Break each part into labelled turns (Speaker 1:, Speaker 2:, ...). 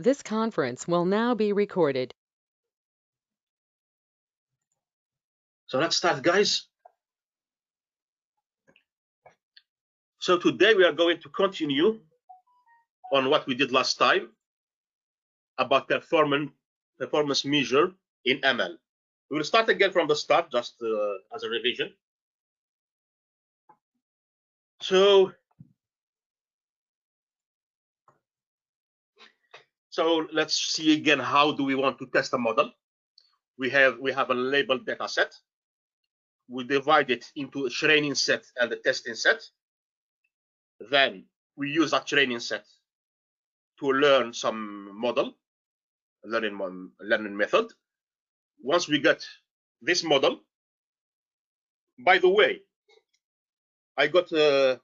Speaker 1: This conference will now be recorded.
Speaker 2: So let's start, guys. So today we are going to continue on what we did last time about performance measure in ML. We will start again from the start, just as a revision. So let's see again, how do we want to test a model? We have a labeled data set. We divide it into a training set and a testing set. Then we use that training set to learn some model, learning method. Once we get this model, by the way, I got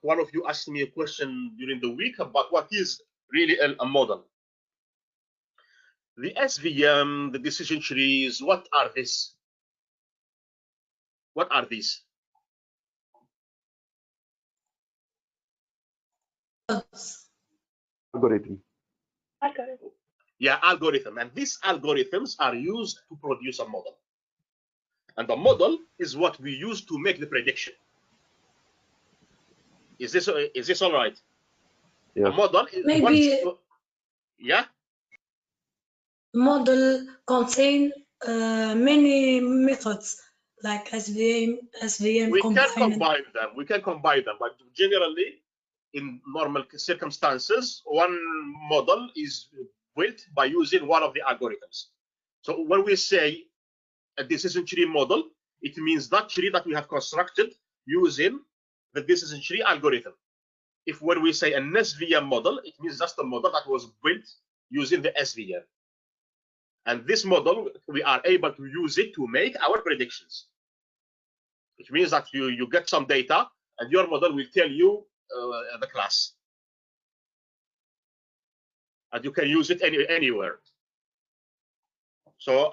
Speaker 2: one of you asked me a question during the week about what is really a model. The SVM, the decision trees, what are these? What are these?
Speaker 3: Algorithm.
Speaker 2: Yeah, algorithm. And these algorithms are used to produce a model. And the model is what we use to make the prediction. Is this all right?
Speaker 3: Yeah.
Speaker 2: The model is
Speaker 4: Maybe
Speaker 2: yeah.
Speaker 4: Model contain many methods like SVM,
Speaker 2: We can combine them. We can combine them, but generally, in normal circumstances, one model is built by using one of the algorithms. So when we say a decision tree model, it means that tree that we have constructed using the decision tree algorithm. If when we say an SVM model, it means just a model that was built using the SVM. And this model, we are able to use it to make our predictions. Which means that you get some data and your model will tell you the class. And you can use it anywhere. So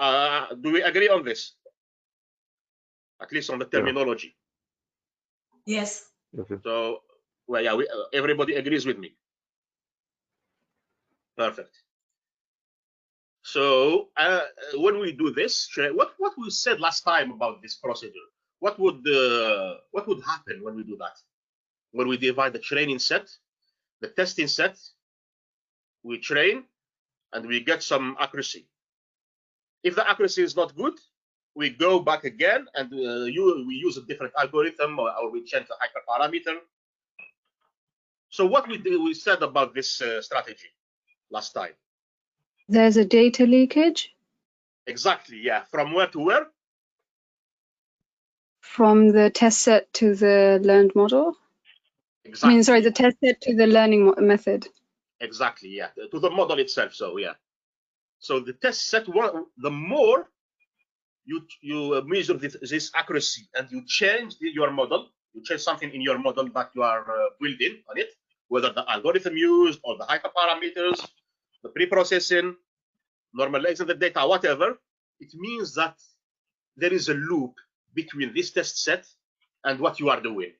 Speaker 2: do we agree on this? At least on the terminology.
Speaker 4: Yes.
Speaker 2: So, well, yeah, everybody agrees with me. Perfect. So when we do this, what we said last time about this procedure, what would happen when we do that? When we divide the training set, the testing set, we train, and we get some accuracy. If the accuracy is not good, we go back again and we use a different algorithm, or we change the hyperparameter. So what we said about this strategy last time?
Speaker 5: There's a data leakage.
Speaker 2: Exactly, yeah. From where to where?
Speaker 5: From the test set to the learned model.
Speaker 2: Exactly.
Speaker 5: I mean, sorry, the test set to the learning method.
Speaker 2: Exactly, yeah. To the model itself, so yeah. So the test set, the more you measure this accuracy and you change your model, you change something in your model that you are building on it, whether the algorithm used or the hyperparameters, the pre-processing, normalizing the data, whatever, it means that there is a loop between this test set and what you are doing.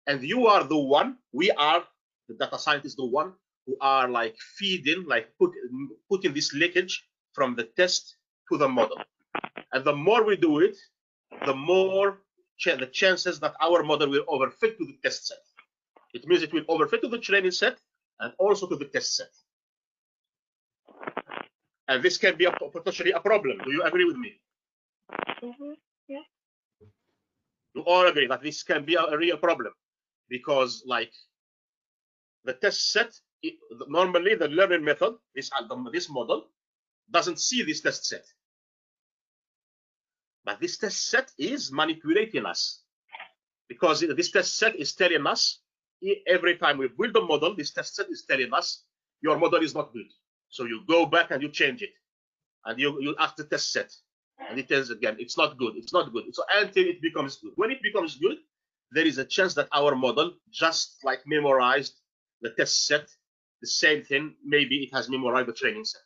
Speaker 2: And you are the one, we are, the data scientists, the one who are like feeding, like putting this leakage from the test to the model. And the more we do it, the more the chances that our model will overfit to the test set. It means it will overfit to the training set and also to the test set. And this can be potentially a problem. Do you agree with me?
Speaker 6: Yeah.
Speaker 2: You all agree that this can be a real problem, because like the test set, normally the learning method, this model, doesn't see this test set. But this test set is manipulating us, because this test set is telling us every time we build a model, this test set is telling us your model is not good. So you go back and you change it, and you ask the test set, and it tells again it's not good, it's not good. So until it becomes good. When it becomes good, there is a chance that our model just like memorized the test set, the same thing. Maybe it has memorized the training set.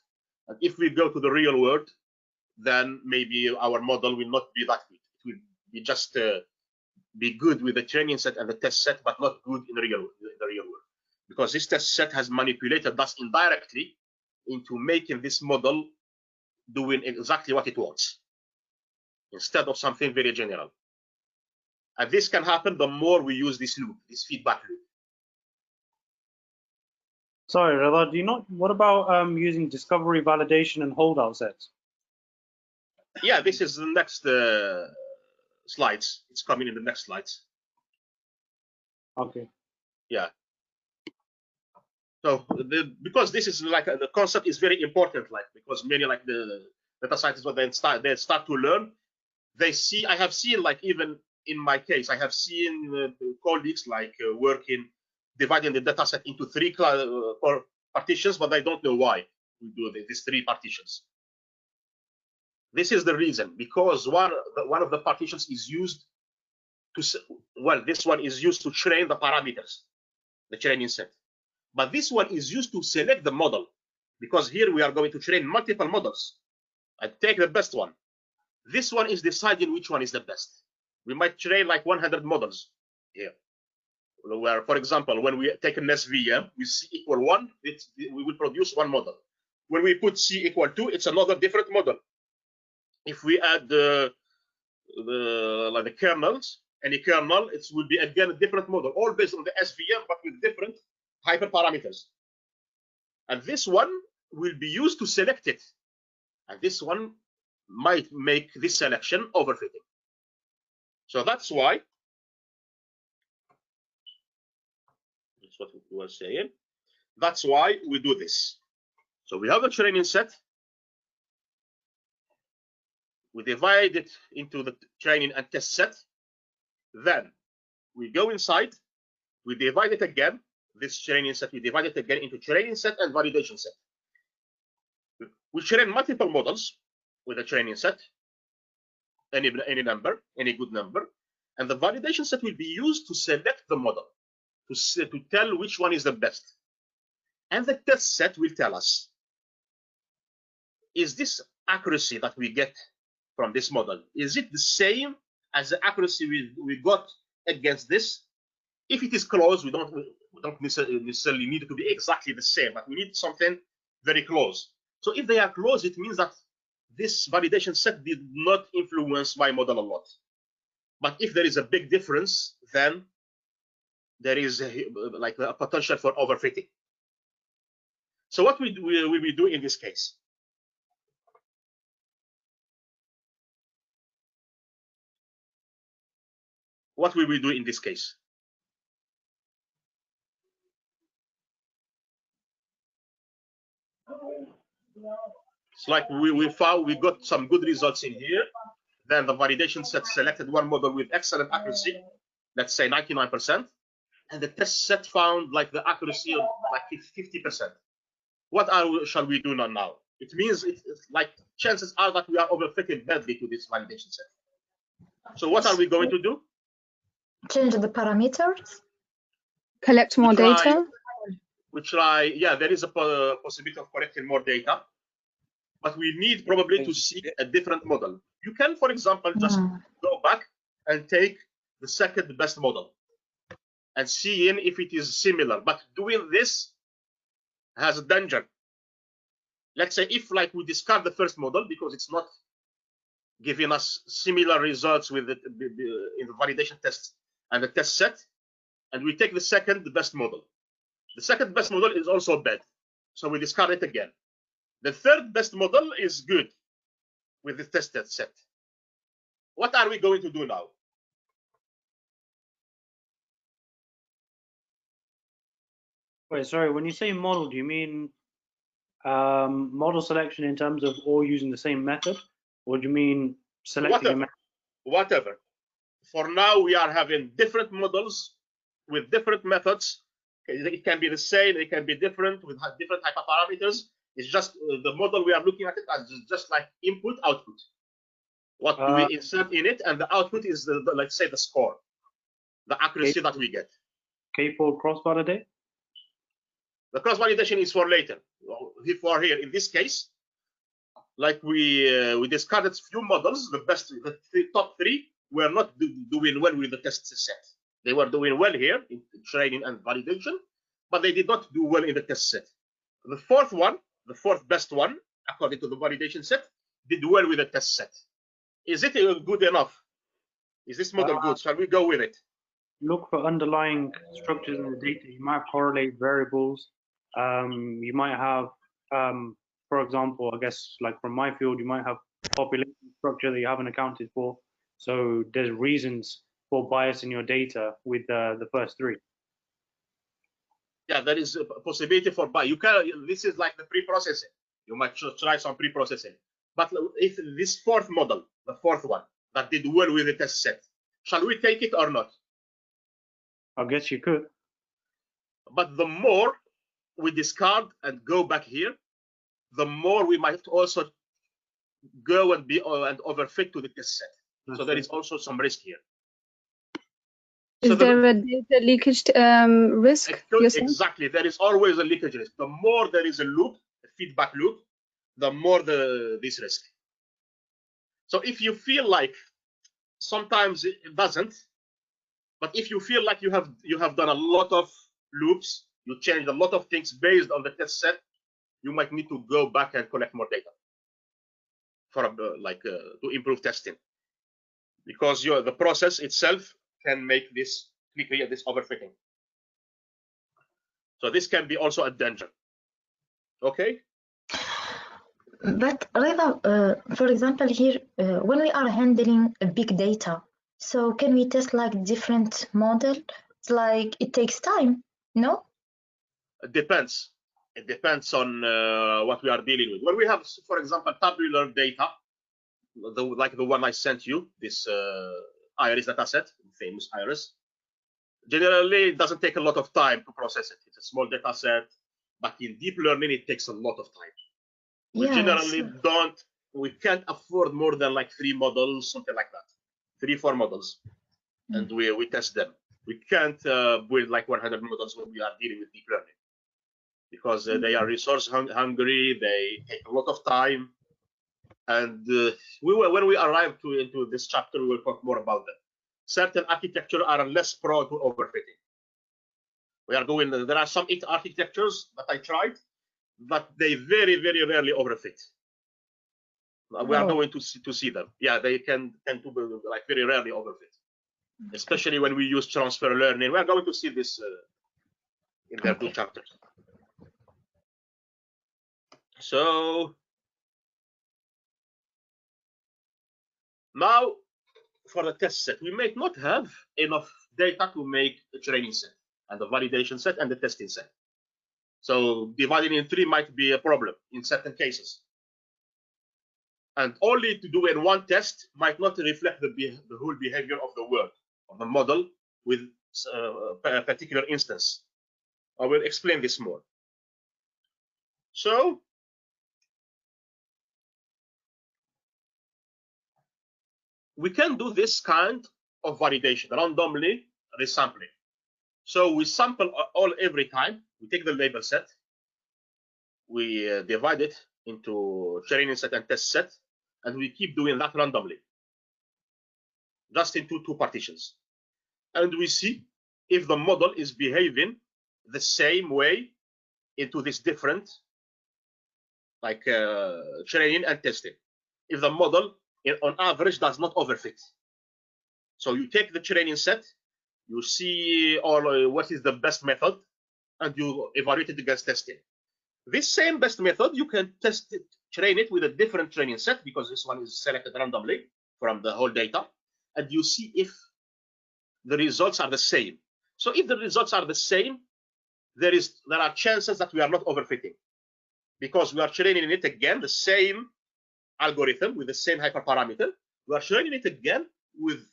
Speaker 2: And if we go to the real world, then maybe our model will not be that good. It will be just be good with the training set and the test set, but not good in the real world, because this test set has manipulated us indirectly into making this model doing exactly what it wants instead of something very general. And this can happen the more we use this loop, this feedback loop.
Speaker 3: Sorry, Rada, do you not? What about using discovery, validation, and holdout sets?
Speaker 2: Yeah, this is the next slides. It's coming in the next slides.
Speaker 3: Okay.
Speaker 2: Yeah. So because this is like the concept is very important, like because many like the data scientists when they start to learn, they see. I have seen like even in my case, I have seen colleagues like dividing the data set into 3 partitions, but I don't know why we do these 3 partitions. This is the reason, because one of the partitions is used to, well, this one is used to train the parameters, the training set. But this one is used to select the model, because here we are going to train multiple models and take the best one. This one is deciding which one is the best. We might train like 100 models here. Where, for example, when we take an SVM with C equal 1, we will produce one model. When we put C equal 2, it's another different model. If we add the kernels, any kernel, it will be again a different model, all based on the SVM, but with different hyperparameters. And this one will be used to select it. And this one might make this selection overfitting. So that's why, that's what we were saying. That's why we do this. So we have a training set. We divide it into the training and test set. Then we go inside, we divide it again, this training set, we divide it again into training set and validation set. We train multiple models with a training set, any number, any good number, and the validation set will be used to select the model, to tell which one is the best. And the test set will tell us, is this accuracy that we get from this model, is it the same as the accuracy we got against this? If it is close, we don't necessarily need it to be exactly the same, but we need something very close. So if they are close, it means that this validation set did not influence my model a lot. But if there is a big difference, then there is like a potential for overfitting. So what will we do in this case? What will we do in this case? It's like we found we got some good results in here. Then the validation set selected one model with excellent accuracy, let's say 99%, and the test set found like the accuracy of like 50%. What shall we do now? It means it's like chances are that we are overfitting badly to this validation set. So what are we going to do?
Speaker 6: Change the parameters.
Speaker 5: Collect more data.
Speaker 2: We try, yeah, there is a possibility of collecting more data, but we need probably to see a different model. You can, for example, just go back and take the second best model and see if it is similar. But doing this has a danger. Let's say if like we discard the first model because it's not giving us similar results with in the validation test and the test set, and we take the second best model. The second best model is also bad, so we discard it again. The third best model is good with the tested set. What are we going to do now?
Speaker 3: Wait, sorry, when you say model, do you mean model selection in terms of all using the same method, or do you mean selecting a method?
Speaker 2: Whatever. For now, we are having different models with different methods. It can be the same, it can be different with different hyperparameters. It's just the model we are looking at it as just like input, output. What do we insert in it, and the output is the let's say the score, the accuracy that we get.
Speaker 3: K4 cross-validate?
Speaker 2: The cross-validation is for later. For here, in this case, like we discarded few models. The best, the top 3 were not doing well with the test set. They were doing well here in training and validation, but they did not do well in the test set. The fourth one, the fourth best one, according to the validation set, did well with the test set. Is it good enough? Is this model good? Shall we go with it?
Speaker 3: Look for underlying structures in the data. You might correlate variables. You might have, for example, I guess like from my field, you might have population structure that you haven't accounted for. So there's reasons for bias in your data with the first three.
Speaker 2: Yeah, there is a possibility for bias. You can. This is like the pre-processing. You might try some pre-processing. But if this fourth model, the fourth one that did well with the test set, shall we take it or not?
Speaker 3: I guess you could.
Speaker 2: But the more we discard and go back here, the more we might also go and overfit to the test set. So there is also some risk here.
Speaker 5: Is there a data leakage risk?
Speaker 2: Exactly. There is always a leakage risk. The more there is a loop, a feedback loop, the more this risk. So if you feel like sometimes it doesn't, but if you feel like you have done a lot of loops, you changed a lot of things based on the test set, you might need to go back and collect more data for to improve testing, because the process itself can make this overfitting. So this can be also a danger. Okay.
Speaker 6: But Reza, for example, here when we are handling big data, so can we test like different model? It's like it takes time, no?
Speaker 2: It depends. It depends on what we are dealing with. When we have, for example, tabular data, like the one I sent you, this IRIS dataset, famous IRIS, generally it doesn't take a lot of time to process it. It's a small data set, but in deep learning it takes a lot of time. We generally we can't afford more than like 3 models, something like that, 3-4 models, and we test them. We can't build like 100 models when we are dealing with deep learning, because they are resource hungry, they take a lot of time, and when we arrive into this chapter, we will talk more about them. Certain architectures are less prone to overfitting. There are some architectures that I tried, but they very, very rarely overfit. We are going to see them. Yeah, they tend to be like very rarely overfit, especially when we use transfer learning. We are going to see this in their 2 chapters. So now for the test set, we may not have enough data to make a training set and the validation set and the testing set. So dividing in 3 might be a problem in certain cases. And only to do in 1 test might not reflect the whole behavior of the world, of the model with a particular instance. I will explain this more. So we can do this kind of validation, randomly resampling. So we sample every time. We take the label set, we divide it into training set and test set, and we keep doing that randomly, just into 2 partitions. And we see if the model is behaving the same way into this different, like training and testing. If the model, on average, does not overfit. So you take the training set, you see what is the best method, and you evaluate it against testing. This same best method, you can test it, train it with a different training set, because this one is selected randomly from the whole data, and you see if the results are the same. So if the results are the same, there are chances that we are not overfitting, because we are training it again, the same algorithm with the same hyperparameter. We are training it again with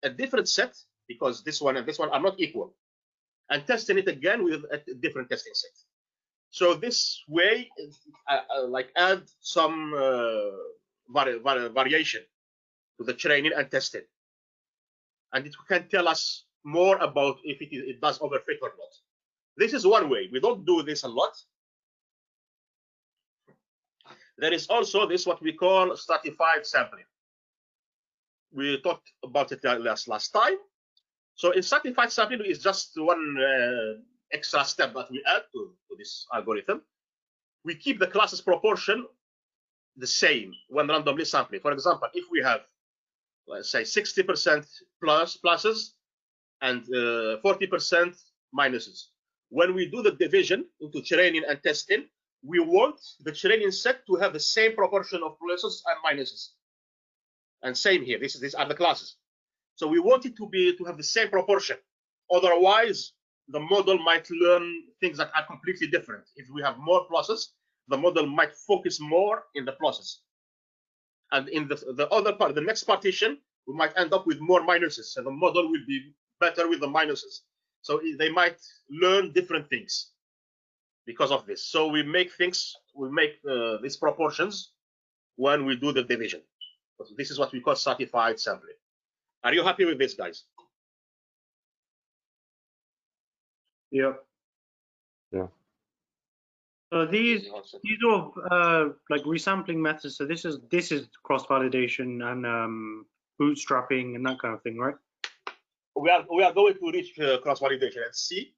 Speaker 2: a different set, because this one and this one are not equal, and testing it again with a different testing set. So this way, like add some variation to the training and testing, and it can tell us more about if it does overfit or not. This is one way. We don't do this a lot. There is also this what we call stratified sampling. We talked about it last time. So in stratified sampling is just one extra step that we add to this algorithm. we keep the classes proportion the same when randomly sampling. For example, if we have, let's say, 60% pluses and 40% minuses, when we do the division into training and testing, we want the training set to have the same proportion of pluses and minuses. And same here. These are the classes. So we want it to have the same proportion. Otherwise, the model might learn things that are completely different. If we have more pluses, the model might focus more in the pluses. And in the other part, the next partition, we might end up with more minuses, and the model will be better with the minuses. So they might learn different things because of this. So we make these proportions when we do the division. This is what we call stratified sampling. Are you happy with this, guys?
Speaker 3: Yeah.
Speaker 7: Yeah.
Speaker 3: So these are like resampling methods. So this is cross-validation and bootstrapping and that kind of thing, right?
Speaker 2: We are going to reach cross-validation and see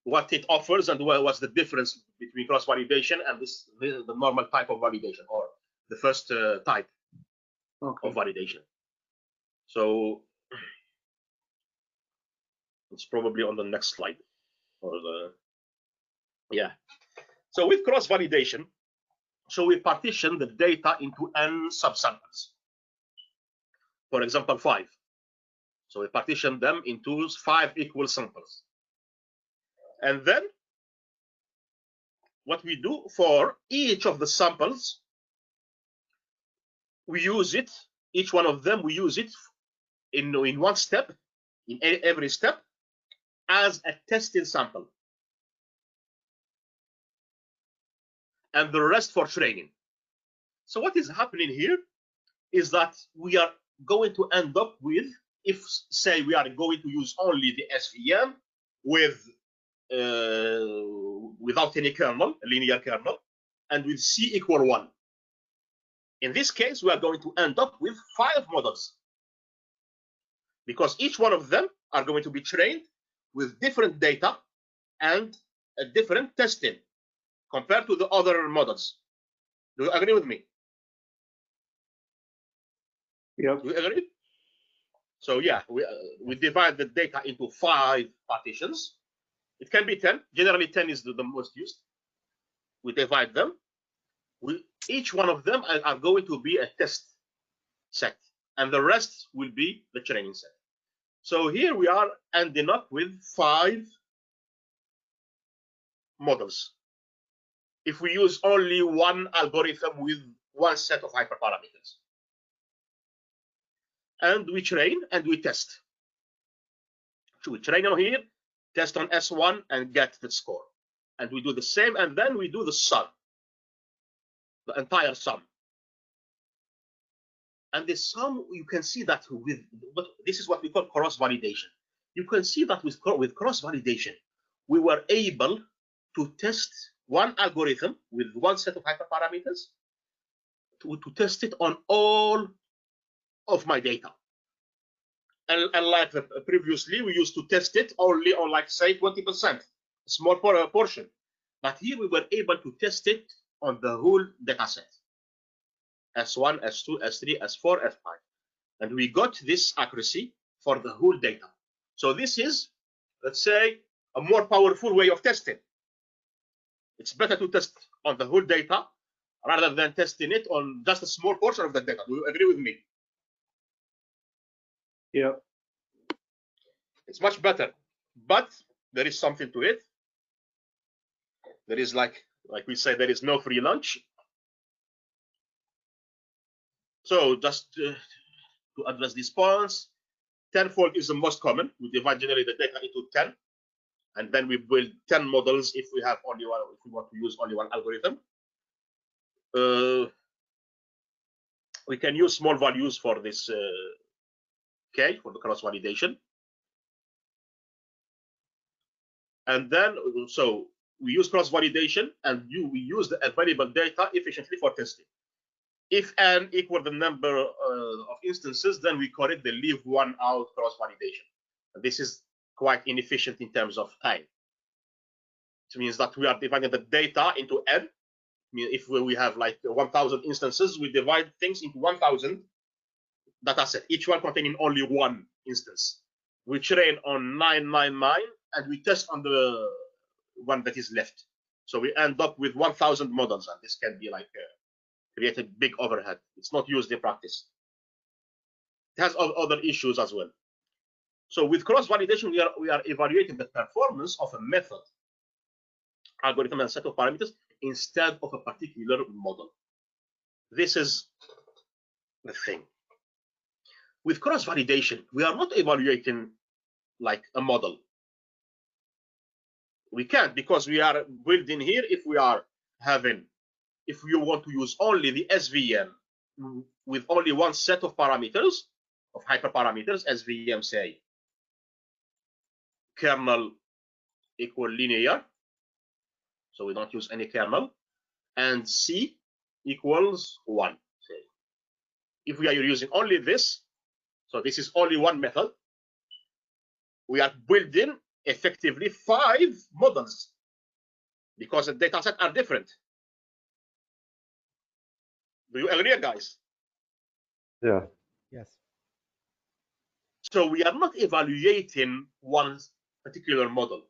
Speaker 2: what it offers and what's the difference between cross-validation and the normal type of validation, or the first type of validation. So it's probably on the next slide, or yeah. So with cross-validation, so we partition the data into n subsamples. For example, 5. So we partition them into 5 equal samples. And then what we do for each of the samples, we use it, each one of them, we use it in one step, in every step, as a testing sample. And the rest for training. So what is happening here is that we are going to end up with, if say we are going to use only the SVM without any kernel, a linear kernel, and with C equal 1. In this case, we are going to end up with 5 models, because each one of them are going to be trained with different data and a different testing compared to the other models. Do you agree with me?
Speaker 3: Yeah.
Speaker 2: Do you agree? So yeah, we divide the data into 5 partitions. It can be 10. Generally, 10 is the most used. We divide them. Each one of them are going to be a test set, and the rest will be the training set. So here we are ending up with 5 models. If we use only one algorithm with one set of hyperparameters. And we train and we test. So we train on here, test on S1, and get the score. And we do the same, and then we do the sum, the entire sum. And the sum, you can see that this is what we call cross-validation. You can see that with cross-validation, we were able to test one algorithm with one set of hyperparameters to test it on all of my data. And like previously, we used to test it only on, like, say, 20%, a small portion. But here we were able to test it on the whole data set. S1, S2, S3, S4, S5. And we got this accuracy for the whole data. So this is, let's say, a more powerful way of testing. It's better to test on the whole data rather than testing it on just a small portion of the data. Do you agree with me?
Speaker 3: Yeah.
Speaker 2: It's much better, but there is something to it. There is, like we say, there is no free lunch. So just to address these points, tenfold is the most common. We divide generally the data into 10, and then we build 10 models if we have only one, if we want to use only one algorithm. We can use small values for this K, for the cross-validation. And then, so we use cross-validation, and we use the available data efficiently for testing. If n equal the number of instances, then we call it the leave one out cross-validation. This is quite inefficient in terms of time. It means that we are dividing the data into n, mean, if we have like 1,000 instances, we divide things into 1,000 data set, each one containing only one instance. We train on 999 and we test on the one that is left. So we end up with 1,000 models, and this can be like create a big overhead. It's not used in practice. It has other issues as well. So with cross-validation, we are evaluating the performance of a method, algorithm, and set of parameters instead of a particular model. This is the thing. With cross-validation, we are not evaluating like a model. We can't, because we are building here, if you want to use only the SVM with only one set of parameters, of hyperparameters, SVM say kernel equal linear, so we don't use any kernel, and C equals 1, say. If we are using only this, so this is only one method, we are building effectively 5 models, because the data sets are different. Do you agree, guys?
Speaker 7: Yeah.
Speaker 8: Yes.
Speaker 2: So we are not evaluating one particular model.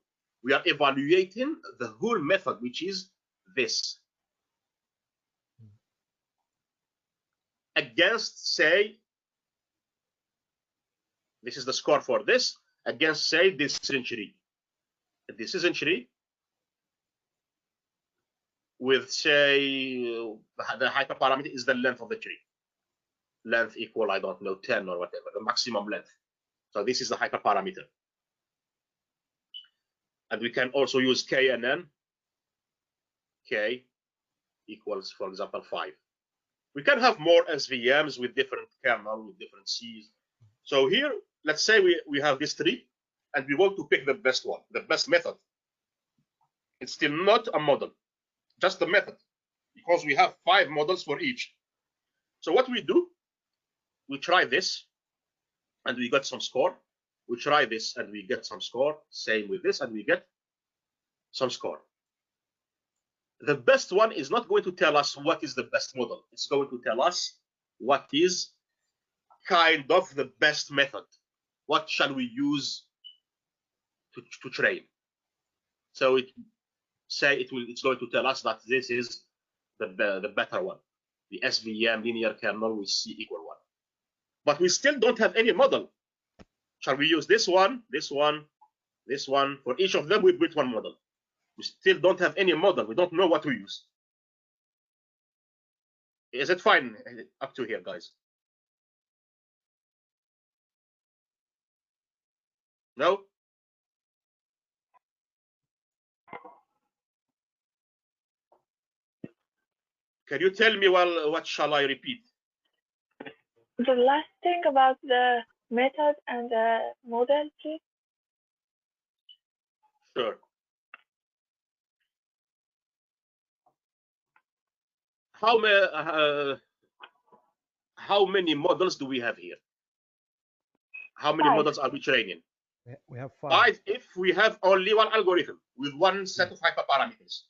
Speaker 2: We are evaluating the whole method, which is this, against, say, this is the score for this, against, say, this century. This century with, say, the hyperparameter is the length of the tree. Length equal, I don't know, 10 or whatever, the maximum length. So this is the hyperparameter. And we can also use K and N. K equals, for example, 5. We can have more SVMs with different kernel, with different Cs. So here, let's say we have this tree, and we want to pick the best one, the best method. It's still not a model, just the method, because we have 5 models for each. So what we do, we try this, and we get some score. We try this, and we get some score. Same with this, and we get some score. The best one is not going to tell us what is the best model. It's going to tell us what is kind of the best method. What shall we use to train? So it's going to tell us that this is the better one, the SVM linear kernel with C equal 1. But we still don't have any model. Shall we use this one, this one, this one? For each of them, we built one model. We still don't have any model. We don't know what to use. Is it fine up to here, guys? No? Can you tell me, well, what shall I repeat?
Speaker 9: The last thing about the method and the model, please.
Speaker 2: Sure. How many models do we have here? How many
Speaker 9: 5.
Speaker 2: models are we training?
Speaker 8: We have 5.
Speaker 2: 5 if we have only one algorithm with one set of hyperparameters.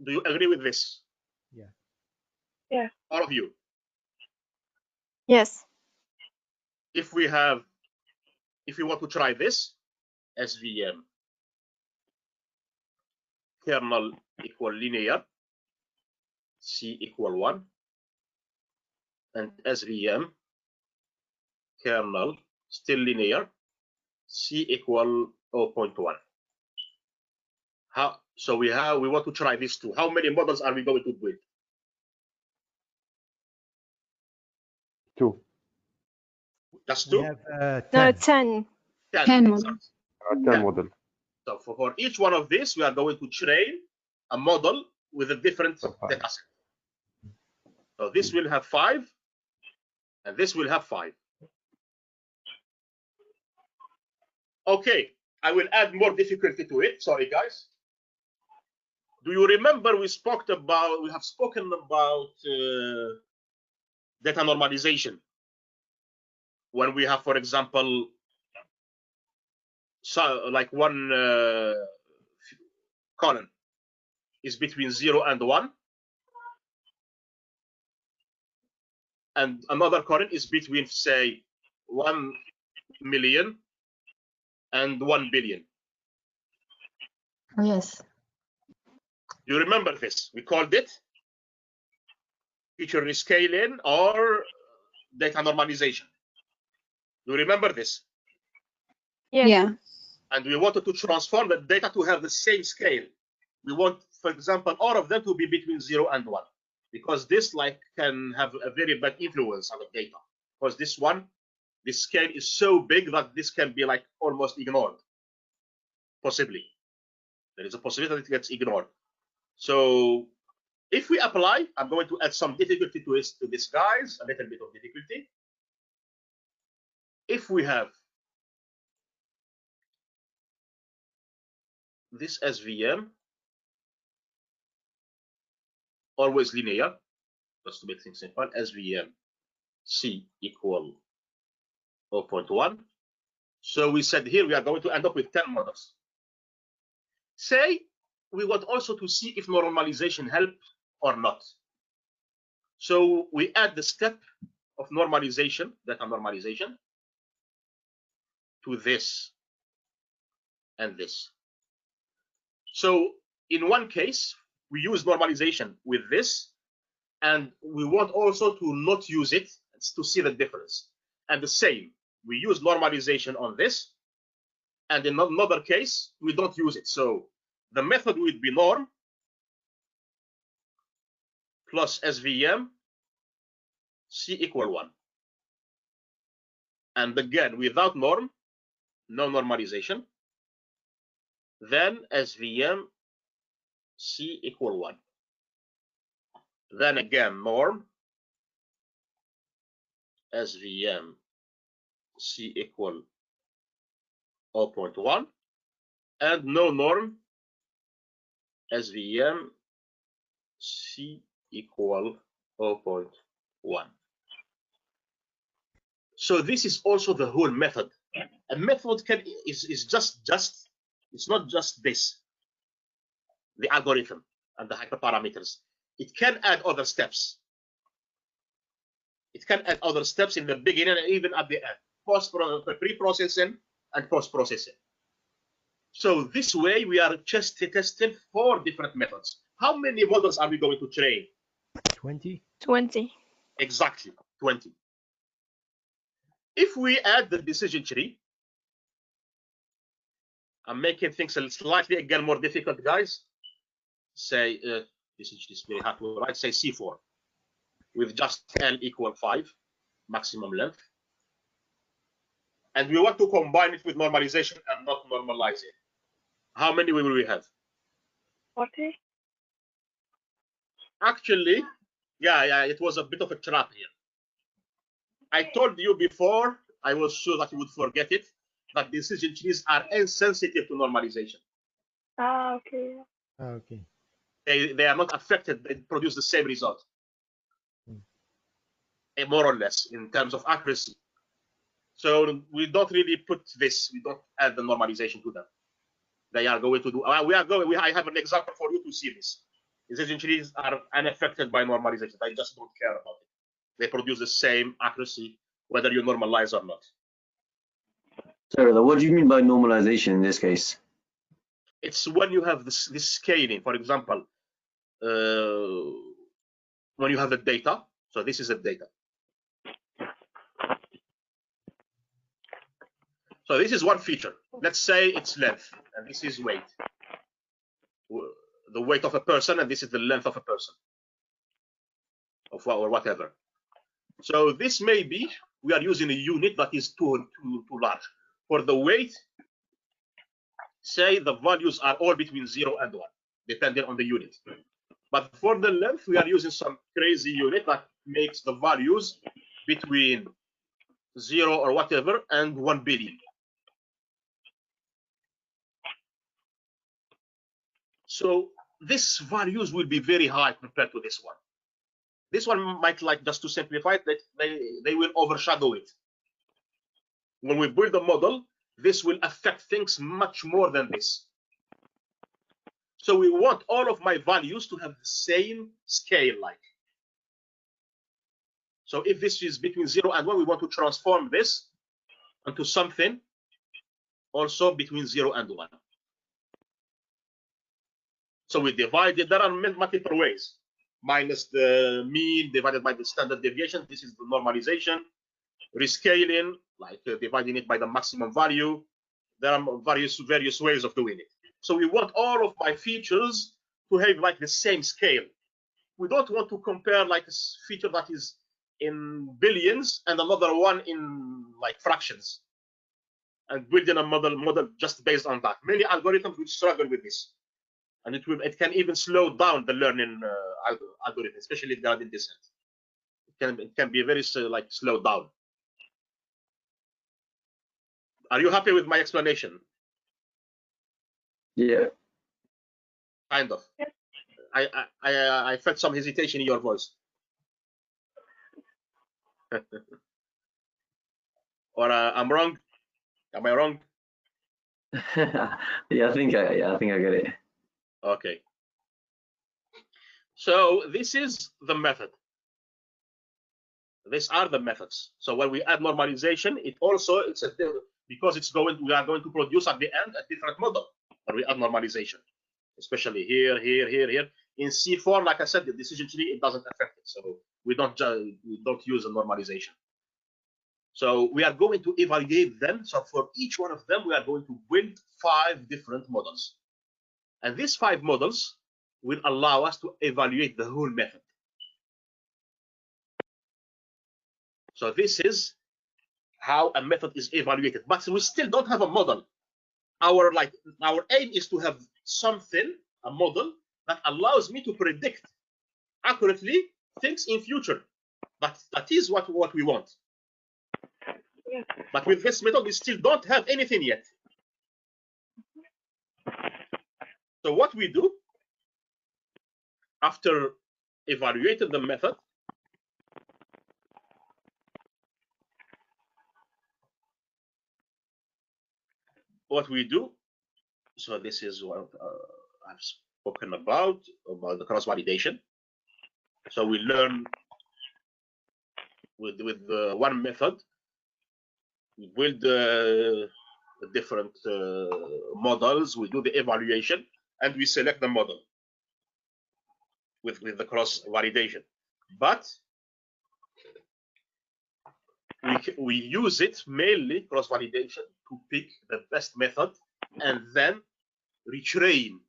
Speaker 2: Do you agree with this?
Speaker 8: Yeah.
Speaker 9: Yeah.
Speaker 2: All of you?
Speaker 9: Yes.
Speaker 2: If we want to try this, SVM kernel equal linear, C equal 1, and SVM kernel still linear, C equal 0.1. So we want to try these two. How many models are we going to build?
Speaker 7: 2.
Speaker 2: Just
Speaker 8: We
Speaker 2: 2?
Speaker 8: have 10.
Speaker 9: No, 10.
Speaker 5: 10 models.
Speaker 7: 10 model.
Speaker 2: So for each one of these, we are going to train a model with a different data set. So this will have 5, and this will have 5. Okay, I will add more difficulty to it. Sorry, guys. Do you remember we have spoken about data normalization? When we have, for example, like one column is between 0 and 1, and another current is between, say, 1 million and 1 billion.
Speaker 6: Yes.
Speaker 2: You remember this? We called it feature rescaling or data normalization. You remember this?
Speaker 9: Yes.
Speaker 5: Yeah.
Speaker 2: And we wanted to transform the data to have the same scale. We want, for example, all of them to be between 0 and 1, because this can have a very bad influence on the data. Because this scale is so big that this can be almost ignored. Possibly, there is a possibility that it gets ignored. So if we apply, I'm going to add some difficulty to this, guys, a little bit of difficulty. If we have this SVM, always linear, just to make things simple, SVM C equal 0.1. So we said here we are going to end up with 10 models. Say we want also to see if normalization helped or not. So we add the step of normalization, data normalization, to this and this. So in one case, we use normalization with this, and we want also to not use it to see the difference. And the same, we use normalization on this, and in another case, we don't use it. So the method would be norm plus SVM C equal 1. And again, without norm, no normalization, then SVM C equal 1. Then again, norm SVM C equal 0.1, and no norm SVM C equal 0.1. So this is also the whole method. A method is just it's not just this, the algorithm and the hyperparameters. It can add other steps. It can add other steps in the beginning and even at the end, pre-processing and post-processing. So this way we are just testing 4 different methods. How many models are we going to train?
Speaker 8: 20.
Speaker 9: 20.
Speaker 2: Exactly, 20. If we add the decision tree, I'm making things slightly again more difficult, guys. Say this is very hard to write. Say C4 with just L equal 5 maximum length, and we want to combine it with normalization and not normalize it. How many will we have?
Speaker 9: 40.
Speaker 2: Actually, yeah, it was a bit of a trap here. I told you before, I was sure that you would forget it, that decision trees are insensitive to normalization.
Speaker 9: Ah, okay.
Speaker 8: Okay.
Speaker 2: They are not affected. They produce the same result, more or less, in terms of accuracy. So we don't really put this. We don't add the normalization to them. They are going to do. I have an example for you to see this. Decision trees are unaffected by normalization. They just don't care about it. They produce the same accuracy whether you normalize or not.
Speaker 10: Sorry, what do you mean by normalization in this case?
Speaker 2: It's when you have this scaling. For example, when you have the data. So this is the data. So this is one feature. Let's say it's length, and this is weight. The weight of a person, and this is the length of a person, or whatever. So this may be, we are using a unit that is too large. For the weight, say the values are all between 0 and 1, depending on the unit. But for the length, we are using some crazy unit that makes the values between 0 or whatever and 1 billion. So these values will be very high compared to this one. This one might, just to simplify it, that they will overshadow it. When we build a model, this will affect things much more than this. So we want all of my values to have the same scale So if this is between 0 and 1, we want to transform this into something also between 0 and 1. So we divide it. There are multiple ways. Minus the mean divided by the standard deviation. This is the normalization. Rescaling, like dividing it by the maximum value. There are various ways of doing it. So we want all of my features to have like the same scale. We don't want to compare like a feature that is in billions and another one in like fractions, and building a model just based on that. Many algorithms will struggle with this, and it can even slow down the learning algorithm, especially gradient descent. It can be very like slowed down. Are you happy with my explanation?
Speaker 10: Yeah.
Speaker 2: Kind of. I felt some hesitation in your voice. Or I'm wrong? Am I wrong?
Speaker 10: Yeah, I think I get it.
Speaker 2: Okay. So this is the method. These are the methods. So when we add normalization, because we are going to produce at the end a different model when we add normalization, especially here. In C4, like I said, the decision tree, it doesn't affect it. So we don't use a normalization. So we are going to evaluate them. So for each one of them, we are going to build 5 different models. And these 5 models will allow us to evaluate the whole method. So this is how a method is evaluated. But we still don't have a model. Our aim is to have something, a model, that allows me to predict accurately things in future. But that is what we want.
Speaker 9: Yeah.
Speaker 2: But with this method, we still don't have anything yet. So what we do after evaluating the method, so this is what I've spoken about the cross validation. So we learn with one method, we build the different models, we do the evaluation, and we select the model with the cross validation. But we use it mainly, cross validation, to pick the best method and then retrain.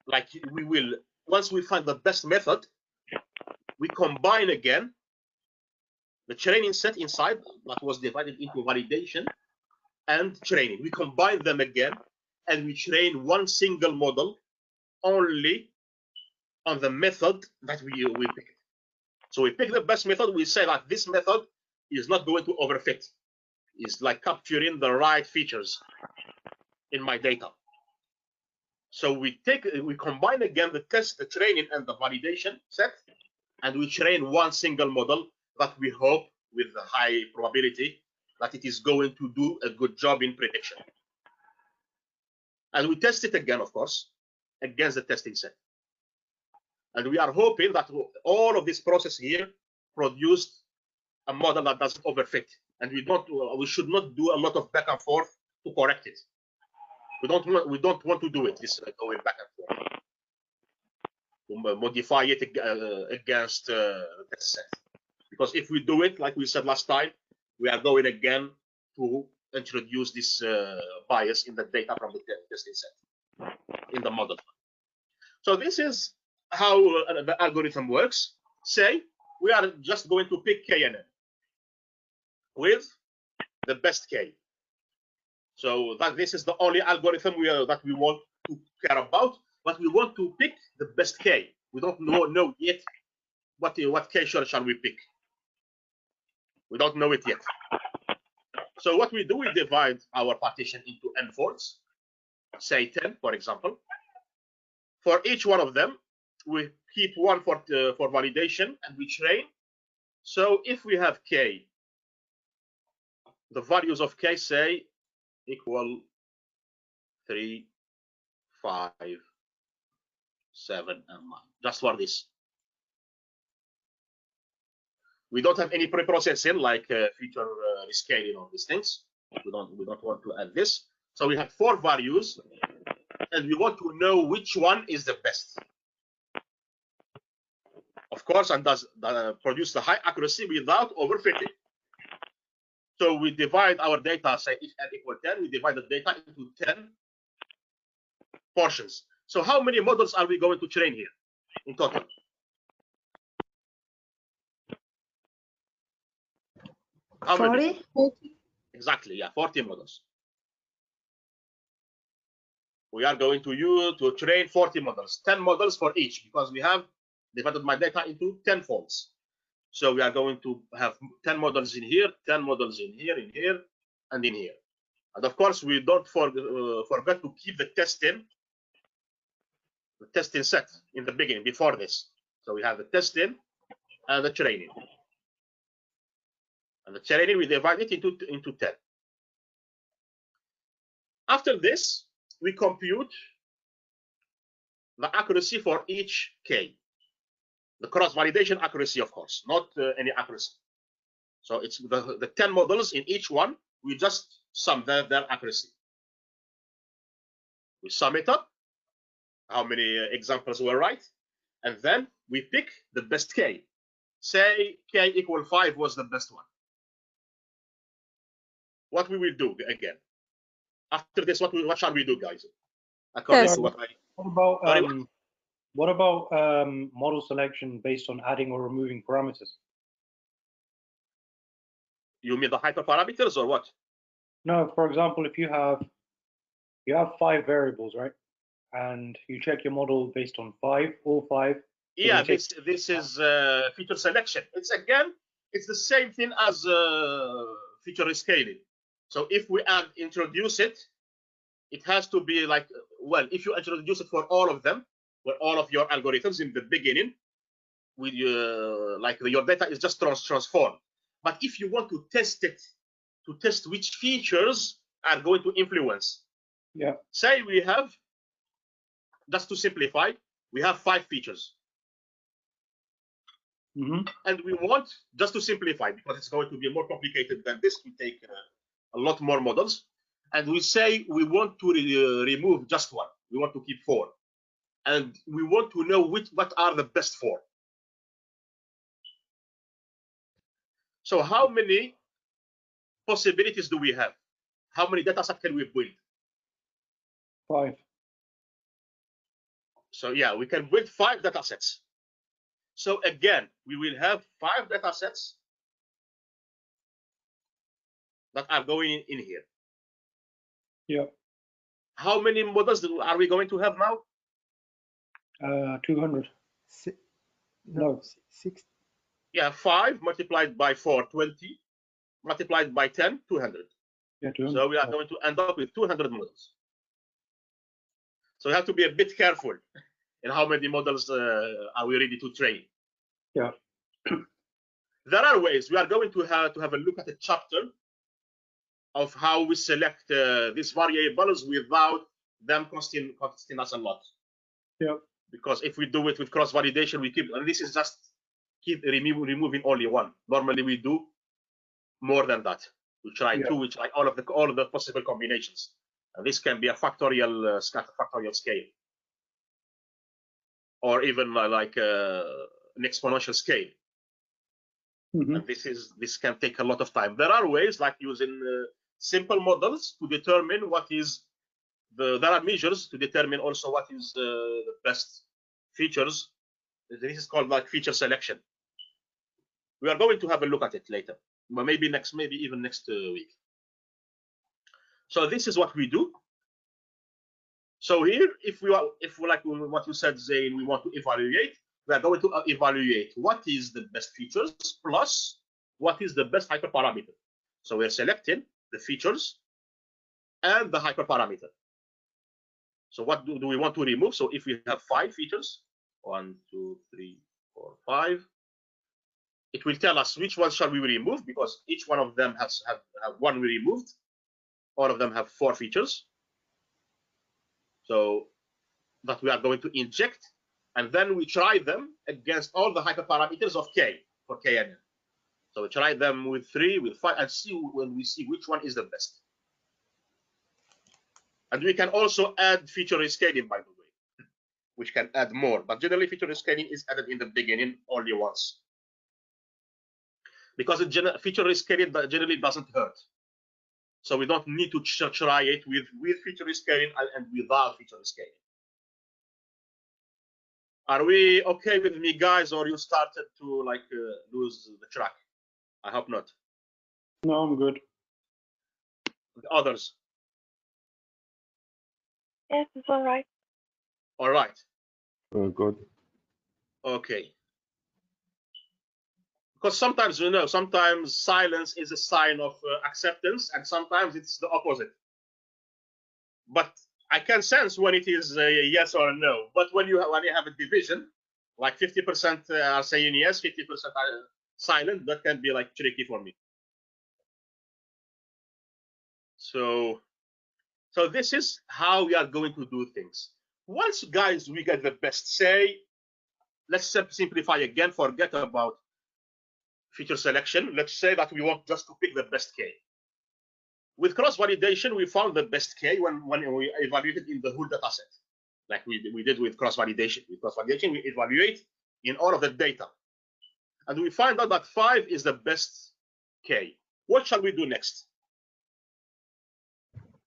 Speaker 2: Like we will, once we find the best method, we combine again the training set inside that was divided into validation and training. We combine them again and we train one single model only on the method that we picked. So we pick the best method. We say that this method is not going to overfit. It's like capturing the right features in my data. So we combine again the test, the training, and the validation set, and we train one single model that we hope with a high probability that it is going to do a good job in prediction. And we test it again, of course, against the testing set. And we are hoping that all of this process here produced a model that doesn't overfit. And we should not do a lot of back and forth to correct it. We don't want to do it, this going back and forth, to modify it against the test set. Because if we do it, like we said last time, we are going again to introduce this bias in the data from the testing set, in the model. So this is how the algorithm works. Say we are just going to pick KNN with the best K. So this is the only algorithm that we want to care about, but we want to pick the best K. We don't know yet what K shall we pick. We don't know it yet. So what we do, we divide our partition into n folds, say 10, for example. For each one of them, we keep one for validation, and we train. So if we have K, the values of K say equal 3, 5, 7, and 9, just for this. We don't have any pre-processing like feature rescaling or these things. We don't want to add this. So we have 4 values, and we want to know which one is the best. Of course, and does produce the high accuracy without overfitting. So we divide our data, say if n equal 10, we divide the data into 10 portions. So how many models are we going to train here in total? How
Speaker 6: 40?
Speaker 5: 40.
Speaker 2: Exactly, yeah, 40 models. We are going to use to train 40 models, 10 models for each, because we have divided my data into 10 folds. So we are going to have 10 models in here, 10 models in here, and in here. And of course, we don't forget to keep the testing set in the beginning before this. So we have the testing and the training. And the training, we divide it into 10. After this, we compute the accuracy for each K. The cross-validation accuracy, of course, not any accuracy. So it's the 10 models in each one, we just sum their accuracy. We sum it up, how many examples were right, and then we pick the best K. Say K equal 5 was the best one. What we will do again? After this, what shall we do, guys? According to what I...
Speaker 3: What about model selection based on adding or removing parameters?
Speaker 2: You mean the hyperparameters or what?
Speaker 3: No, for example, if you have 5 variables, right? And you check your model based on all 5.
Speaker 2: Yeah, this is feature selection. It's the same thing as feature rescaling. So if we introduce it, it has to be like, well, if you introduce it for all of them, for all of your algorithms in the beginning, with your data is just transformed. But if you want to test it, to test which features are going to influence,
Speaker 3: yeah.
Speaker 2: Say we have, just to simplify, we have 5 features. And we want, just to simplify, because it's going to be more complicated than this, we take a lot more models. And we say we want to remove just 1. We want to keep 4. And we want to know what are the best 4. So how many possibilities do we have? How many data sets can we build?
Speaker 3: 5.
Speaker 2: So yeah, we can build 5 data sets. So again, we will have 5 data sets that are going in here.
Speaker 3: Yeah.
Speaker 2: How many models are we going to have now?
Speaker 3: 200.
Speaker 8: No, 6.
Speaker 2: Yeah, 5 multiplied by 4, 20. Multiplied by 10, 200.
Speaker 3: Yeah, 200.
Speaker 2: So we are going to end up with 200 models. So you have to be a bit careful in how many models are we ready to train.
Speaker 3: Yeah.
Speaker 2: There are ways. We are going to have a look at a chapter of how we select these variables without them costing us a lot.
Speaker 3: Yeah.
Speaker 2: Because if we do it with cross-validation, we keep, and this is just keep removing only 1. Normally we do more than that. We try 2, we try all of the possible combinations. And this can be a factorial scale, or even like an exponential scale. And this can take a lot of time. There are ways like using simple models to determine what is there are measures to determine also what is the best features. This is called like feature selection. We are going to have a look at it later, but maybe even next week. So this is what we do. So here, if we like what you said, Zain, we want to evaluate. We are going to evaluate what is the best features plus what is the best hyperparameter. So we're selecting the features and the hyperparameter. So what do we want to remove? So if we have 5 features, 1, 2, 3, 4, 5, it will tell us which ones shall we remove, because each one of them have 1 we removed. All of them have 4 features. So that we are going to inject, and then we try them against all the hyperparameters of K for KNN. So we try them with 3, with 5, and see when we see which one is the best. And we can also add feature rescaling, by the way, which can add more. But generally, feature rescaling is added in the beginning only once. Because feature rescaling generally doesn't hurt. So we don't need to try it with feature rescaling and without feature rescaling. Are we okay with me, guys, or you started to like lose the track? I hope not.
Speaker 3: No, I'm good.
Speaker 2: The others?
Speaker 9: Yes, it's all right.
Speaker 2: All right.
Speaker 7: Good.
Speaker 2: Okay. Because sometimes, you know, sometimes silence is a sign of acceptance, and sometimes it's the opposite. But I can sense when it is a yes or a no. But when you have a division, like 50% are saying yes, 50% are silent, that can be like tricky for me. So this is how we are going to do things. Once, guys, we get the best, say, let's simplify again, forget about feature selection. Let's say that we want just to pick the best K. With cross-validation, we found the best K when we evaluated in the whole data set, like we did with cross-validation. With cross-validation, we evaluate in all of the data. And we find out that 5 is the best K. What shall we do next?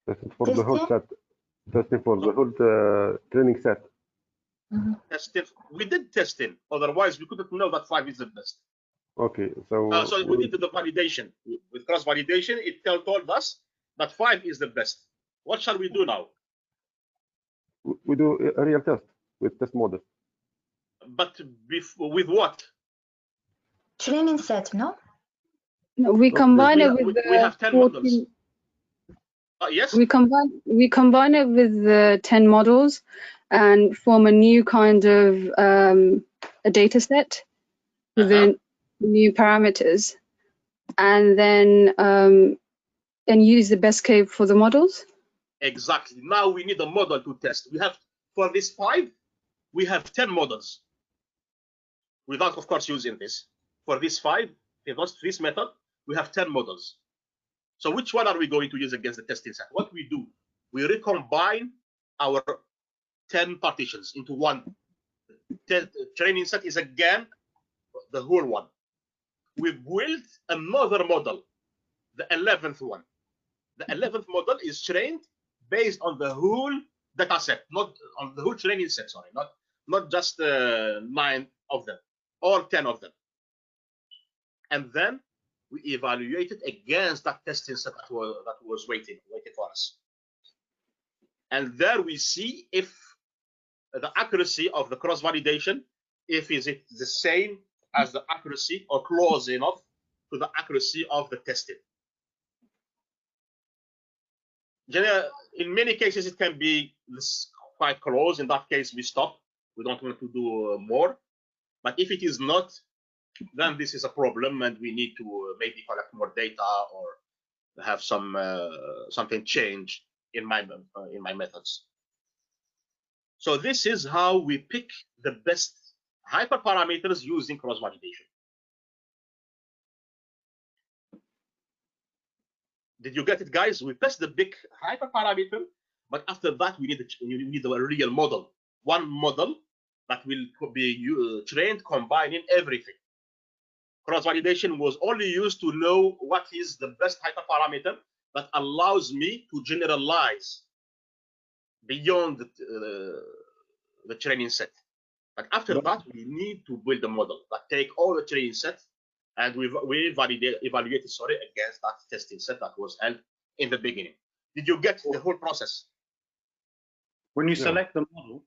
Speaker 7: Testing for the whole set. Testing for the whole training set.
Speaker 2: Testing. We did testing. Otherwise, we couldn't know that 5 is the best.
Speaker 7: Okay, so
Speaker 2: So we did the validation. With cross-validation, it told us that 5 is the best. What shall we do now?
Speaker 7: we do a real test with test model.
Speaker 2: But with what?
Speaker 6: Training set, no?
Speaker 5: No, we combine it with
Speaker 2: we have 10 models. Yes.
Speaker 5: We combine it with the 10 models and form a new kind of a data set with the new parameters, and then and use the best K for the models.
Speaker 2: Exactly. Now we need a model to test. We have, for this 5, we have 10 models. Without, of course, using this. For this 5, this method, we have 10 models. So which one are we going to use against the testing set? What we do, we recombine our 10 partitions into one. The training set is again the whole one. We build another model, the 11th one. The 11th model is trained based on the whole data set, not on the whole training set, sorry, not just 9 of them, all 10 of them. And then we evaluate it against that testing set that was waiting for us. And there we see if the accuracy of the cross-validation, is it the same as the accuracy or close enough to the accuracy of the testing. In many cases, it can be quite close. In that case, we stop. We don't want to do more. But if it is not, then this is a problem, and we need to maybe collect more data or have something change in my methods. So this is how we pick the best hyperparameters using cross-validation. Did you get it, guys? We test the big hyperparameter, but after that we need a real model, one model that will be trained combining everything. Cross-validation was only used to know what is the best hyperparameter that allows me to generalize beyond the training set. But after that, we need to build a model that take all the training sets and we evaluate against that testing set that was held in the beginning. Did you get the whole process?
Speaker 3: When you select the model,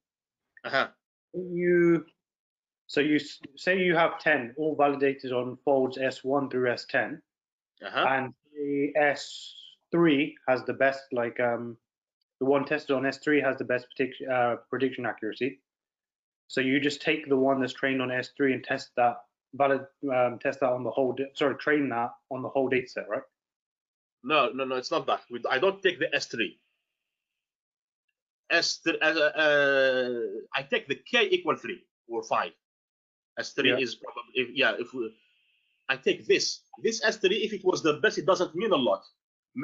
Speaker 3: so you say you have 10 all validated on folds S1 through S10, and the S3 has the best, like the one tested on S3 has the best prediction accuracy. So you just take the one that's trained on S3 and test that on the whole. Train that on the whole data set, right?
Speaker 2: No, it's not that. I don't take the S3. I take the K equal 3 or 5. S3 is probably, I take this. This S3, if it was the best, it doesn't mean a lot.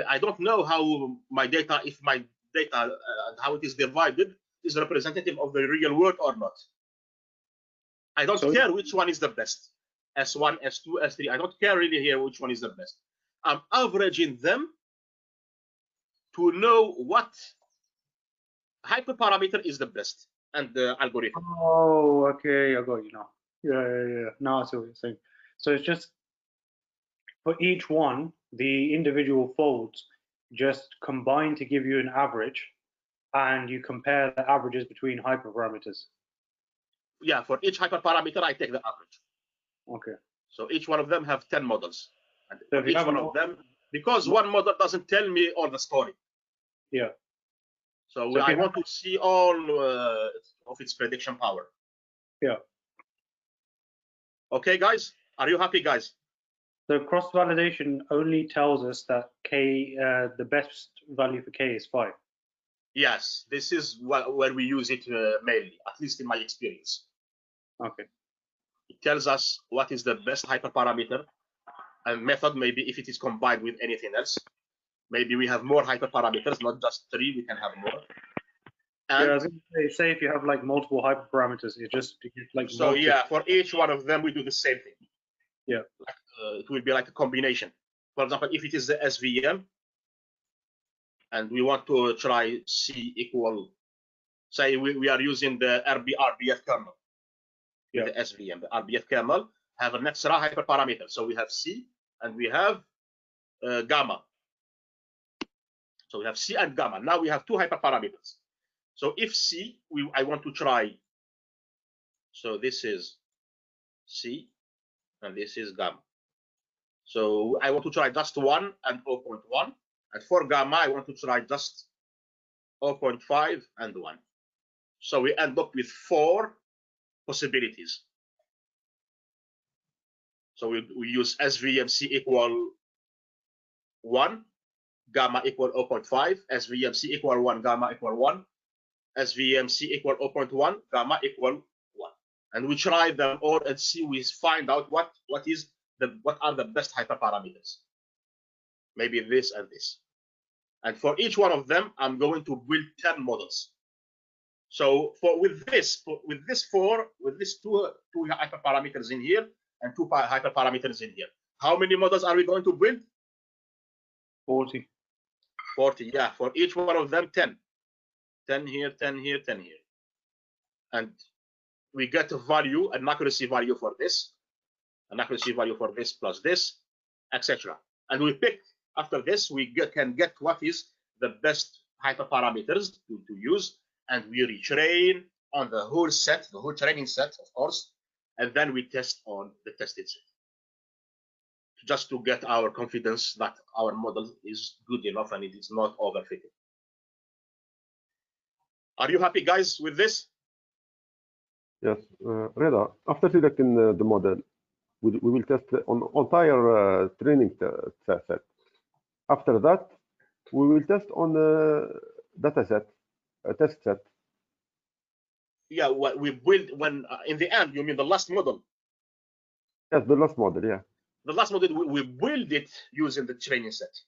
Speaker 2: I don't know how my data, if my data, how it is divided, is representative of the real world or not. I don't care which one is the best. S1, S2, S3. I don't care really here which one is the best. I'm averaging them to know what hyperparameter is the best and the algorithm.
Speaker 3: Oh, okay, I got you now. Yeah. Now I see what you're saying. So it's just for each one, the individual folds just combine to give you an average, and you compare the averages between hyperparameters.
Speaker 2: Yeah, for each hyperparameter, I take the average.
Speaker 3: Okay.
Speaker 2: So each one of them have 10 models. And
Speaker 3: So if you
Speaker 2: each
Speaker 3: have
Speaker 2: one of them, because one model doesn't tell me all the story.
Speaker 3: Yeah.
Speaker 2: So,
Speaker 3: So
Speaker 2: I want to see all of its prediction power.
Speaker 3: Yeah.
Speaker 2: Okay, guys? Are you happy, guys?
Speaker 3: So cross-validation only tells us that K, the best value for K is 5.
Speaker 2: Yes, this is where we use it mainly, at least in my experience.
Speaker 3: Okay.
Speaker 2: It tells us what is the best hyperparameter and method, maybe if it is combined with anything else. Maybe we have more hyperparameters, not just 3, we can have more. And
Speaker 3: yeah, I was going to say if you have like multiple hyperparameters, you just like
Speaker 2: so yeah, for each one of them we do the same thing.
Speaker 3: Yeah.
Speaker 2: Like, it will be like a combination. For example, if it is the SVM and we want to try C equal, say we are using the RBF kernel.
Speaker 3: Yeah.
Speaker 2: The SVM, the RBF kernel have an extra hyperparameter. So we have C and we have gamma. So we have C and gamma. Now we have 2 hyperparameters. So if C, I want to try. So this is C and this is gamma. So I want to try just 1 and 0.1. And for gamma, I want to try just 0.5 and 1. So we end up with 4 possibilities. So we use SVMC equal 1, gamma equal 0.5, SVMC equal 1, gamma equal 1, SVMC equal 0.1, gamma equal 1. And we try them all and see, we find out what are the best hyperparameters. Maybe this and this. And for each one of them, I'm going to build 10 models. So with these 2 hyperparameters in here and 2 hyperparameters in here, how many models are we going to build?
Speaker 3: 40.
Speaker 2: 40, yeah. For each one of them, 10. 10 here, 10 here, 10 here. And we get a value, an accuracy value for this, an accuracy value for this plus this, etc. And we pick, after this, we can get what is the best hyperparameters to use, and we retrain on the whole set, the whole training set, of course, and then we test on the tested set, just to get our confidence that our model is good enough and it is not overfitting. Are you happy, guys, with this?
Speaker 7: Yes, Reda, after selecting the model, we will test on entire training set. After that, we will test on the data set, test set.
Speaker 2: Yeah, what we build when in the end, you mean the last model?
Speaker 7: Yes, the last model, yeah.
Speaker 2: The last model, we build it using the training set,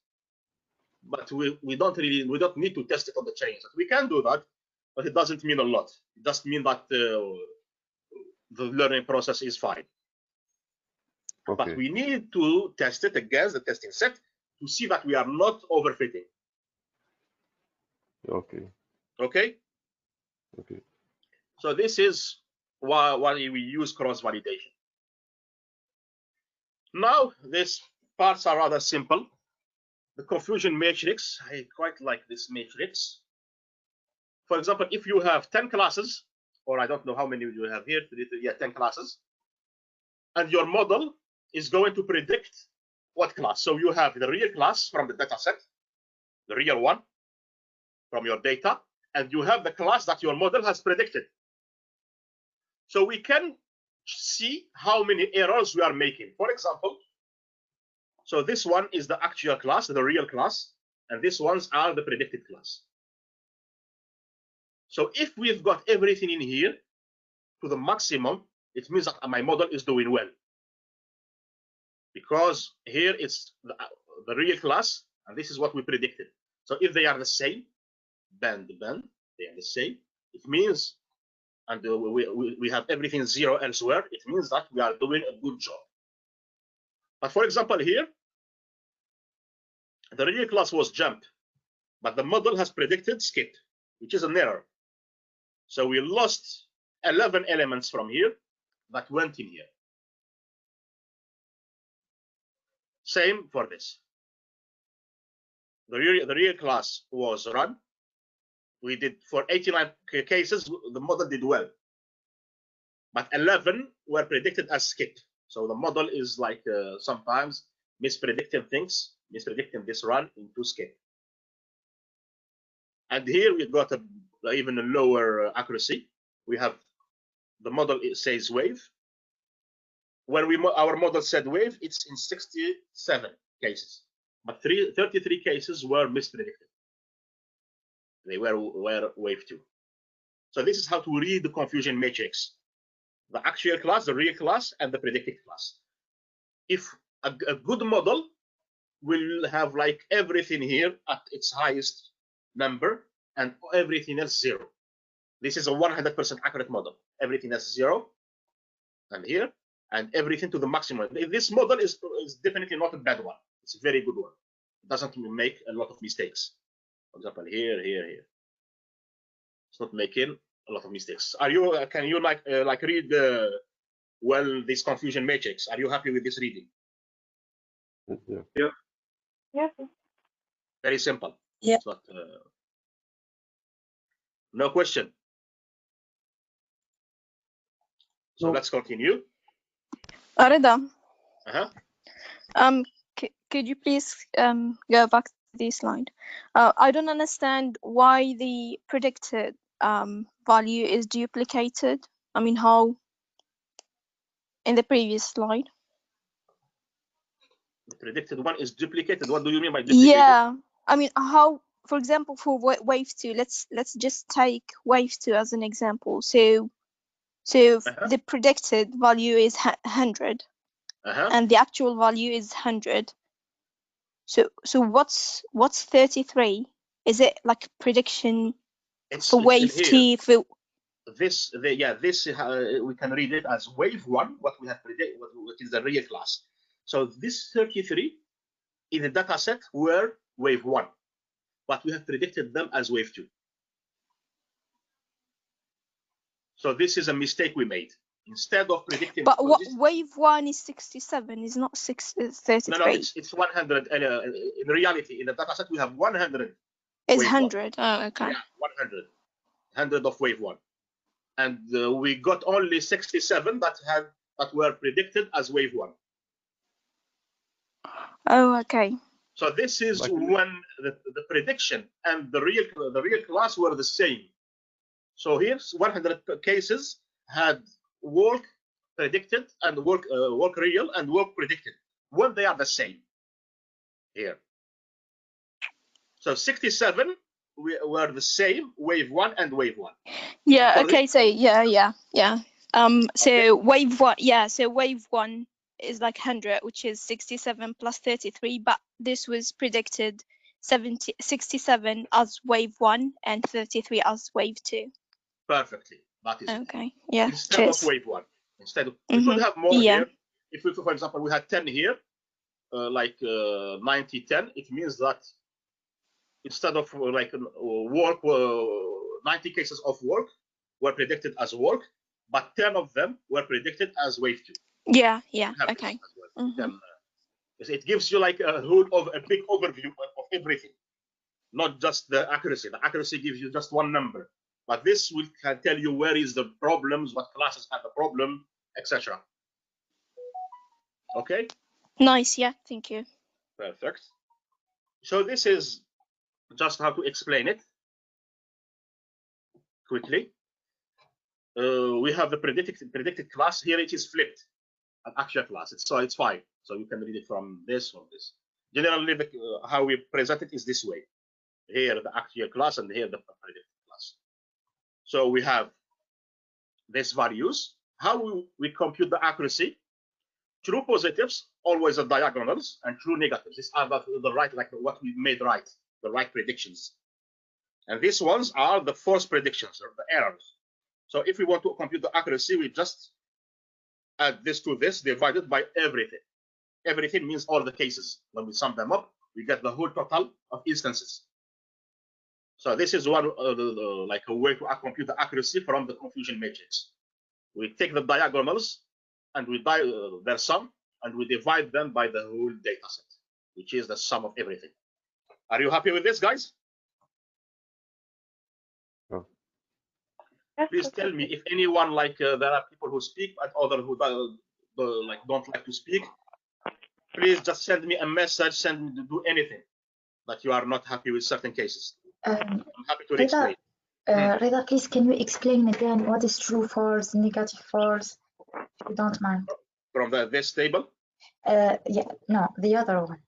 Speaker 2: but we don't need to test it on the training set. We can do that, but it doesn't mean a lot. It just means that the learning process is fine. Okay. But we need to test it against the testing set to see that we are not overfitting.
Speaker 7: Okay.
Speaker 2: Okay.
Speaker 7: Okay.
Speaker 2: So this is why we use cross-validation. Now, these parts are rather simple. The confusion matrix, I quite like this matrix. For example, if you have 10 classes, or I don't know how many you have here, yeah, 10 classes, and your model is going to predict what class. So you have the real class from the data set, the real one from your data, and you have the class that your model has predicted. So we can see how many errors we are making. For example, so this one is the actual class, the real class, and these ones are the predicted class. So if we've got everything in here to the maximum, it means that my model is doing well. because here it's the real class, and this is what we predicted. So if they are the same, band, they are the same. It means, and we have everything 0 elsewhere, it means that we are doing a good job. But for example, here, the real class was jump, but the model has predicted skip, which is an error. So we lost 11 elements from here that went in here. Same for this. The real class was run. We did for 89 cases, the model did well. But 11 were predicted as skip. So the model is like sometimes mispredicting things, mispredicting this run into skip. And here we got even a lower accuracy. We have the model, it says wave. When our model said wave, it's in 67 cases, but 33 cases were mispredicted. They were wave 2. So this is how to read the confusion matrix: the actual class, the real class, and the predicted class. If a good model will have like everything here at its highest number and everything else 0. This is a 100% accurate model. Everything else 0, and here, and everything to the maximum. This model is definitely not a bad one. It's a very good one. It doesn't make a lot of mistakes. For example, here. It's not making a lot of mistakes. Are you? Can you like read well this confusion matrix? Are you happy with this reading?
Speaker 7: Yeah.
Speaker 9: Yes.
Speaker 2: Very simple.
Speaker 4: Yeah.
Speaker 2: It's not, no question. So let's continue.
Speaker 11: Rida,
Speaker 2: Uh-huh.
Speaker 11: could you please go back to this slide? I don't understand why the predicted value is duplicated. I mean, how in the previous slide?
Speaker 2: The predicted one is duplicated. What do you mean by duplicated?
Speaker 11: Yeah, I mean, how, for example, for wave 2, let's just take wave 2 as an example. So the predicted value is 100, and the actual value is 100. So what's 33? Is it like prediction for wave 2? For
Speaker 2: this, we can read it as wave 1. What we have predicted, what is the real class. So this 33 in the data set were wave 1, but we have predicted them as wave 2. So this is a mistake we made. Instead of predicting,
Speaker 11: but wave 1 is 67, is not 33.
Speaker 2: No, it's 100. In reality, in the data set we have 100.
Speaker 11: It's 100. Oh, okay.
Speaker 2: Yeah, 100 of wave 1, and we got only 67 that were predicted as wave 1.
Speaker 11: Oh, okay.
Speaker 2: So this is when the prediction and the real class were the same. So here's 100 cases had work predicted and work real and work predicted when they are the same here. So 67 were the same, wave 1 and wave 1.
Speaker 11: Yeah. Okay. So yeah. So wave 1. Yeah. So wave 1 is like 100, which is 67 plus 33, but this was predicted 67 as wave 1 and 33 as wave 2.
Speaker 2: Perfectly. That is
Speaker 11: okay. Yeah.
Speaker 2: Instead of wave 1. Instead of, we could have more here. If we, for example, we had 10 here, like 90-10, it means that instead of like work, 90 cases of work were predicted as work, but 10 of them were predicted as wave 2.
Speaker 11: Yeah. Okay.
Speaker 2: It gives you like a big overview of everything, not just the accuracy. The accuracy gives you just one number, but this can tell you where is the problems, what classes have the problem, etc. Okay.
Speaker 11: Nice. Yeah. Thank you.
Speaker 2: Perfect. So this is just how to explain it quickly. We have the predicted class here. It is flipped, an actual class. So it's fine. So you can read it from this or this. Generally, how we present it is this way. Here the actual class and here the predicted class. So we have these values. How we compute the accuracy? True positives always the diagonals and true negatives. These are the right, like what we made right, the right predictions. And these ones are the false predictions, or the errors. So if we want to compute the accuracy, we just add this to this, divided by everything. Everything means all the cases. When we sum them up, we get the whole total of instances. So this is one like a way to compute the accuracy from the confusion matrix. We take the diagonals and we their sum, and we divide them by the whole data set, which is the sum of everything. Are you happy with this, guys?
Speaker 7: Oh.
Speaker 2: Please tell me if anyone, like there are people who speak and others who like don't like to speak. Please just send me a message, send me to do anything that you are not happy with certain cases. I'm happy to explain.
Speaker 6: Reda, please can you explain again what is true, false, negative, false, if you don't mind?
Speaker 2: From this table?
Speaker 6: Yeah, no, the other one.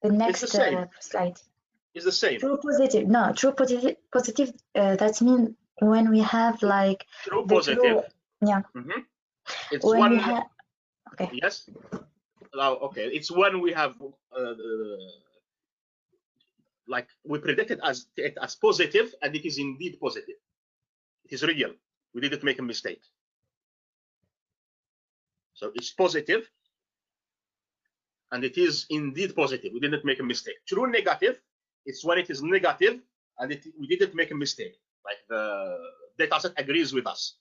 Speaker 6: The next
Speaker 2: It's the same.
Speaker 6: slide.
Speaker 2: It's the same.
Speaker 6: True positive. No, true positive. Positive. That means when we have like
Speaker 2: true positive.
Speaker 6: Yeah.
Speaker 2: Mm-hmm. It's
Speaker 6: when
Speaker 2: one.
Speaker 6: We have, okay.
Speaker 2: Yes. Okay. It's when we have like we predicted it as positive, and it is indeed positive. It is real. We didn't make a mistake. So it's positive, and it is indeed positive. We didn't make a mistake. True negative, it's when it is negative, and we didn't make a mistake. Like the dataset agrees with us.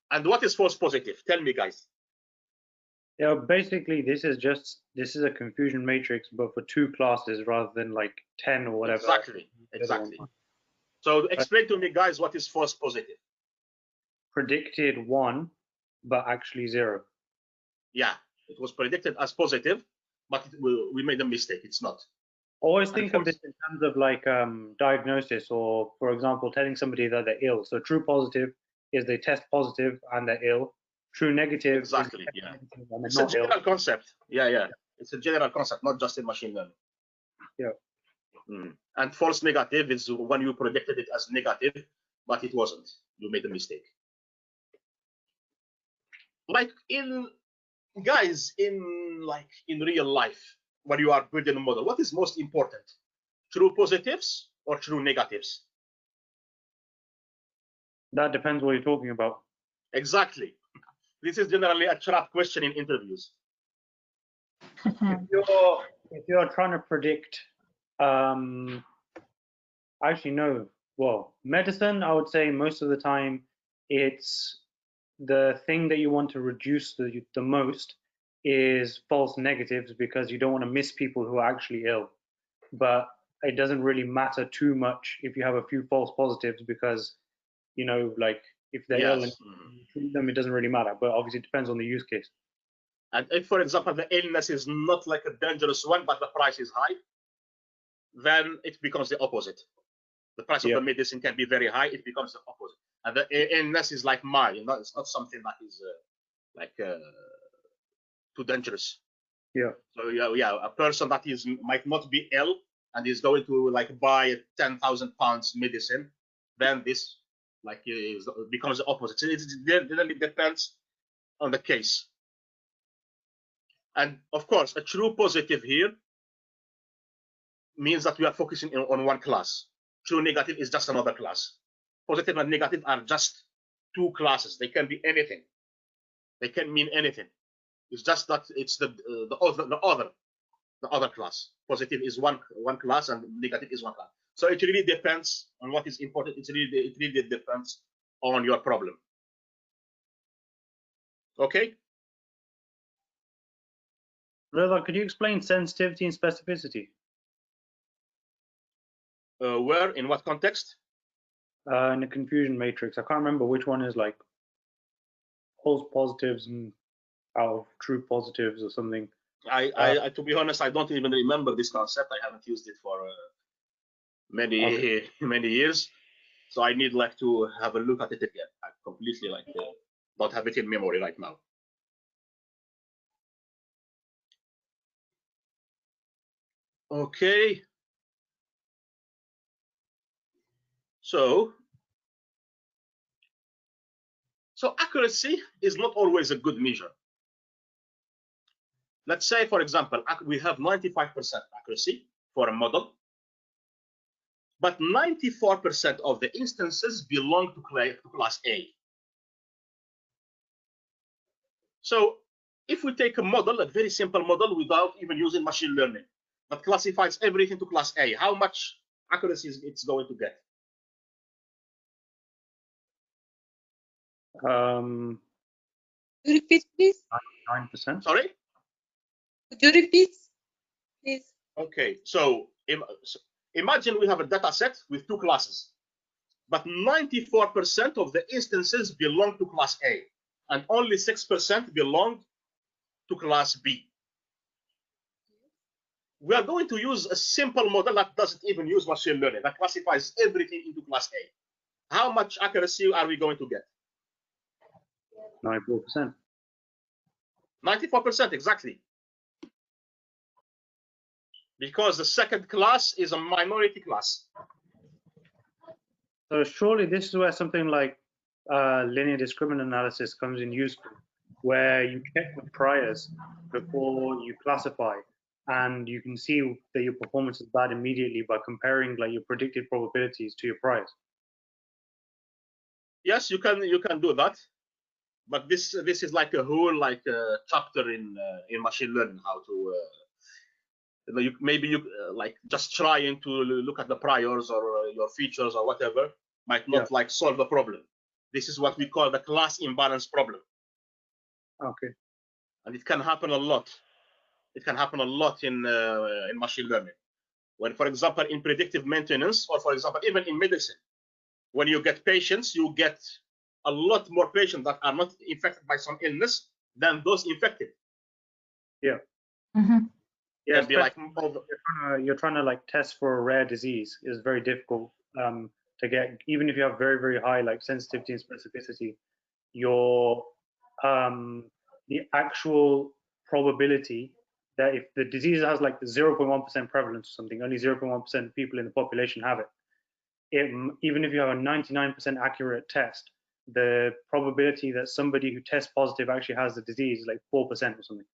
Speaker 2: And what is false positive? Tell me, guys.
Speaker 3: Yeah, basically this is a confusion matrix, but for 2 classes rather than like 10 or whatever.
Speaker 2: Exactly. So explain to me, guys, what is false positive?
Speaker 3: Predicted 1, but actually 0.
Speaker 2: Yeah, it was predicted as positive, but we made a mistake. It's not.
Speaker 3: Always think of this in terms of like diagnosis, or for example, telling somebody that they're ill. So true positive is they test positive and they're ill. True negative.
Speaker 2: Exactly. Yeah. It's a general concept. Yeah. It's a general concept, not just in machine learning.
Speaker 3: Yeah.
Speaker 2: And false negative is when you predicted it as negative, but it wasn't. You made a mistake. Like in real life, when you are building a model, what is most important? True positives or true negatives?
Speaker 3: That depends what you're talking about.
Speaker 2: Exactly. This is generally a trap question in interviews.
Speaker 3: If you're trying to predict, actually no. Well, medicine, I would say most of the time, it's the thing that you want to reduce the most is false negatives, because you don't want to miss people who are actually ill. But it doesn't really matter too much if you have a few false positives, because, you know, like if they're ill and you treat them, it doesn't really matter. But obviously it depends on the use case.
Speaker 2: And if, for example, the illness is not like a dangerous one, but the price is high, then it becomes the opposite. The price of the medicine can be very high, it becomes the opposite. And the illness is like mild, you know, it's not something that is too dangerous.
Speaker 3: Yeah.
Speaker 2: So yeah, a person that might not be ill and is going to like buy £10,000 medicine, then this becomes the opposite. So it really depends on the case. And of course, a true positive here means that we are focusing on one class. True negative is just another class. Positive and negative are just 2 classes. They can be anything. They can mean anything. It's just that it's the other class. Positive is one class and negative is one class. So it really depends on what is important. It really depends on your problem. Okay.
Speaker 3: Reza, could you explain sensitivity and specificity?
Speaker 2: Where? In what context?
Speaker 3: In the confusion matrix. I can't remember which one is like false positives and out of true positives or something.
Speaker 2: I to be honest, I don't even remember this concept. I haven't used it for many years, so I need like to have a look at it again. I completely don't have it in memory right now. Okay. So accuracy is not always a good measure. let's say, for example, we have 95% accuracy for a model, but 94% of the instances belong to class A. So if we take a model, a very simple model without even using machine learning, that classifies everything to class A, how much accuracy is it's going to get?
Speaker 3: Repeat, please. 9%.
Speaker 2: Sorry?
Speaker 4: Could you repeat, please?
Speaker 2: Okay, so imagine we have a data set with two classes, but 94% of the instances belong to class A, and only 6% belong to class B. We are going to use a simple model that doesn't even use machine learning, that classifies everything into class A. How much accuracy are we going to get?
Speaker 3: 94%.
Speaker 2: 94%, exactly. Because the second class is a minority class.
Speaker 3: So surely this is where something like linear discriminant analysis comes in useful, where you check the priors before you classify, and you can see that your performance is bad immediately by comparing like your predicted probabilities to your priors.
Speaker 2: Yes, you can do that, but this is like a whole chapter in machine learning, how to maybe you like just trying to look at the priors or your features or whatever might not like solve the problem. This is what we call the class imbalance problem.
Speaker 3: Okay.
Speaker 2: And it can happen a lot. It can happen a lot in machine learning. When, for example, in predictive maintenance, or for example, even in medicine, when you get patients, you get a lot more patients that are not infected by some illness than those infected.
Speaker 3: Yeah.
Speaker 6: Mm-hmm.
Speaker 3: Yeah,
Speaker 2: be like
Speaker 3: you're trying to like test for a rare disease is very difficult to get, even if you have very, very high like sensitivity and specificity. Your the actual probability that if the disease has like 0.1% prevalence or something, only 0.1% of people in the population have it. Even if you have a 99% accurate test, the probability that somebody who tests positive actually has the disease is like 4% or something.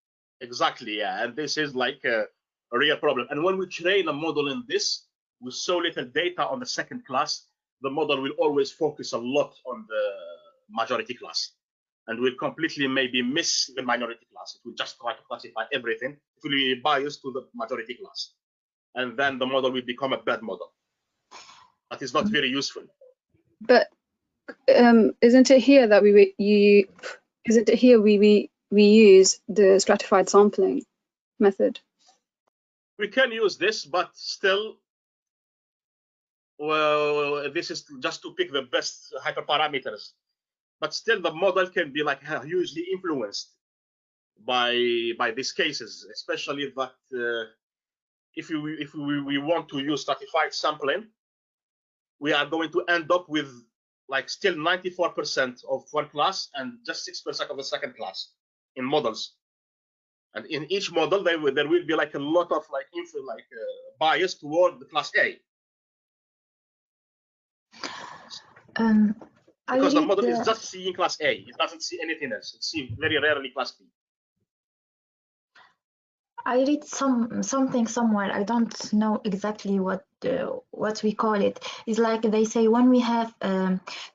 Speaker 2: Exactly, yeah, and this is like a real problem. And when we train a model in this with so little data on the second class, the model will always focus a lot on the majority class, and will completely maybe miss the minority class. It will just try to classify everything. It will be biased to the majority class, and then the model will become a bad model. That is not very useful.
Speaker 5: But isn't it here that we use the stratified sampling method?
Speaker 2: We can use this, but still, well, this is just to pick the best hyperparameters. But still, the model can be like hugely influenced by these cases, especially that if we want to use stratified sampling, we are going to end up with like still 94% of one class and just 6% of the second class in models. And in each model, there will be like a lot of like bias toward the class A. Because the model is just seeing class A, it doesn't see anything else. It sees very rarely class B.
Speaker 6: I read something somewhere. I don't know exactly what we call it. It's like they say when we have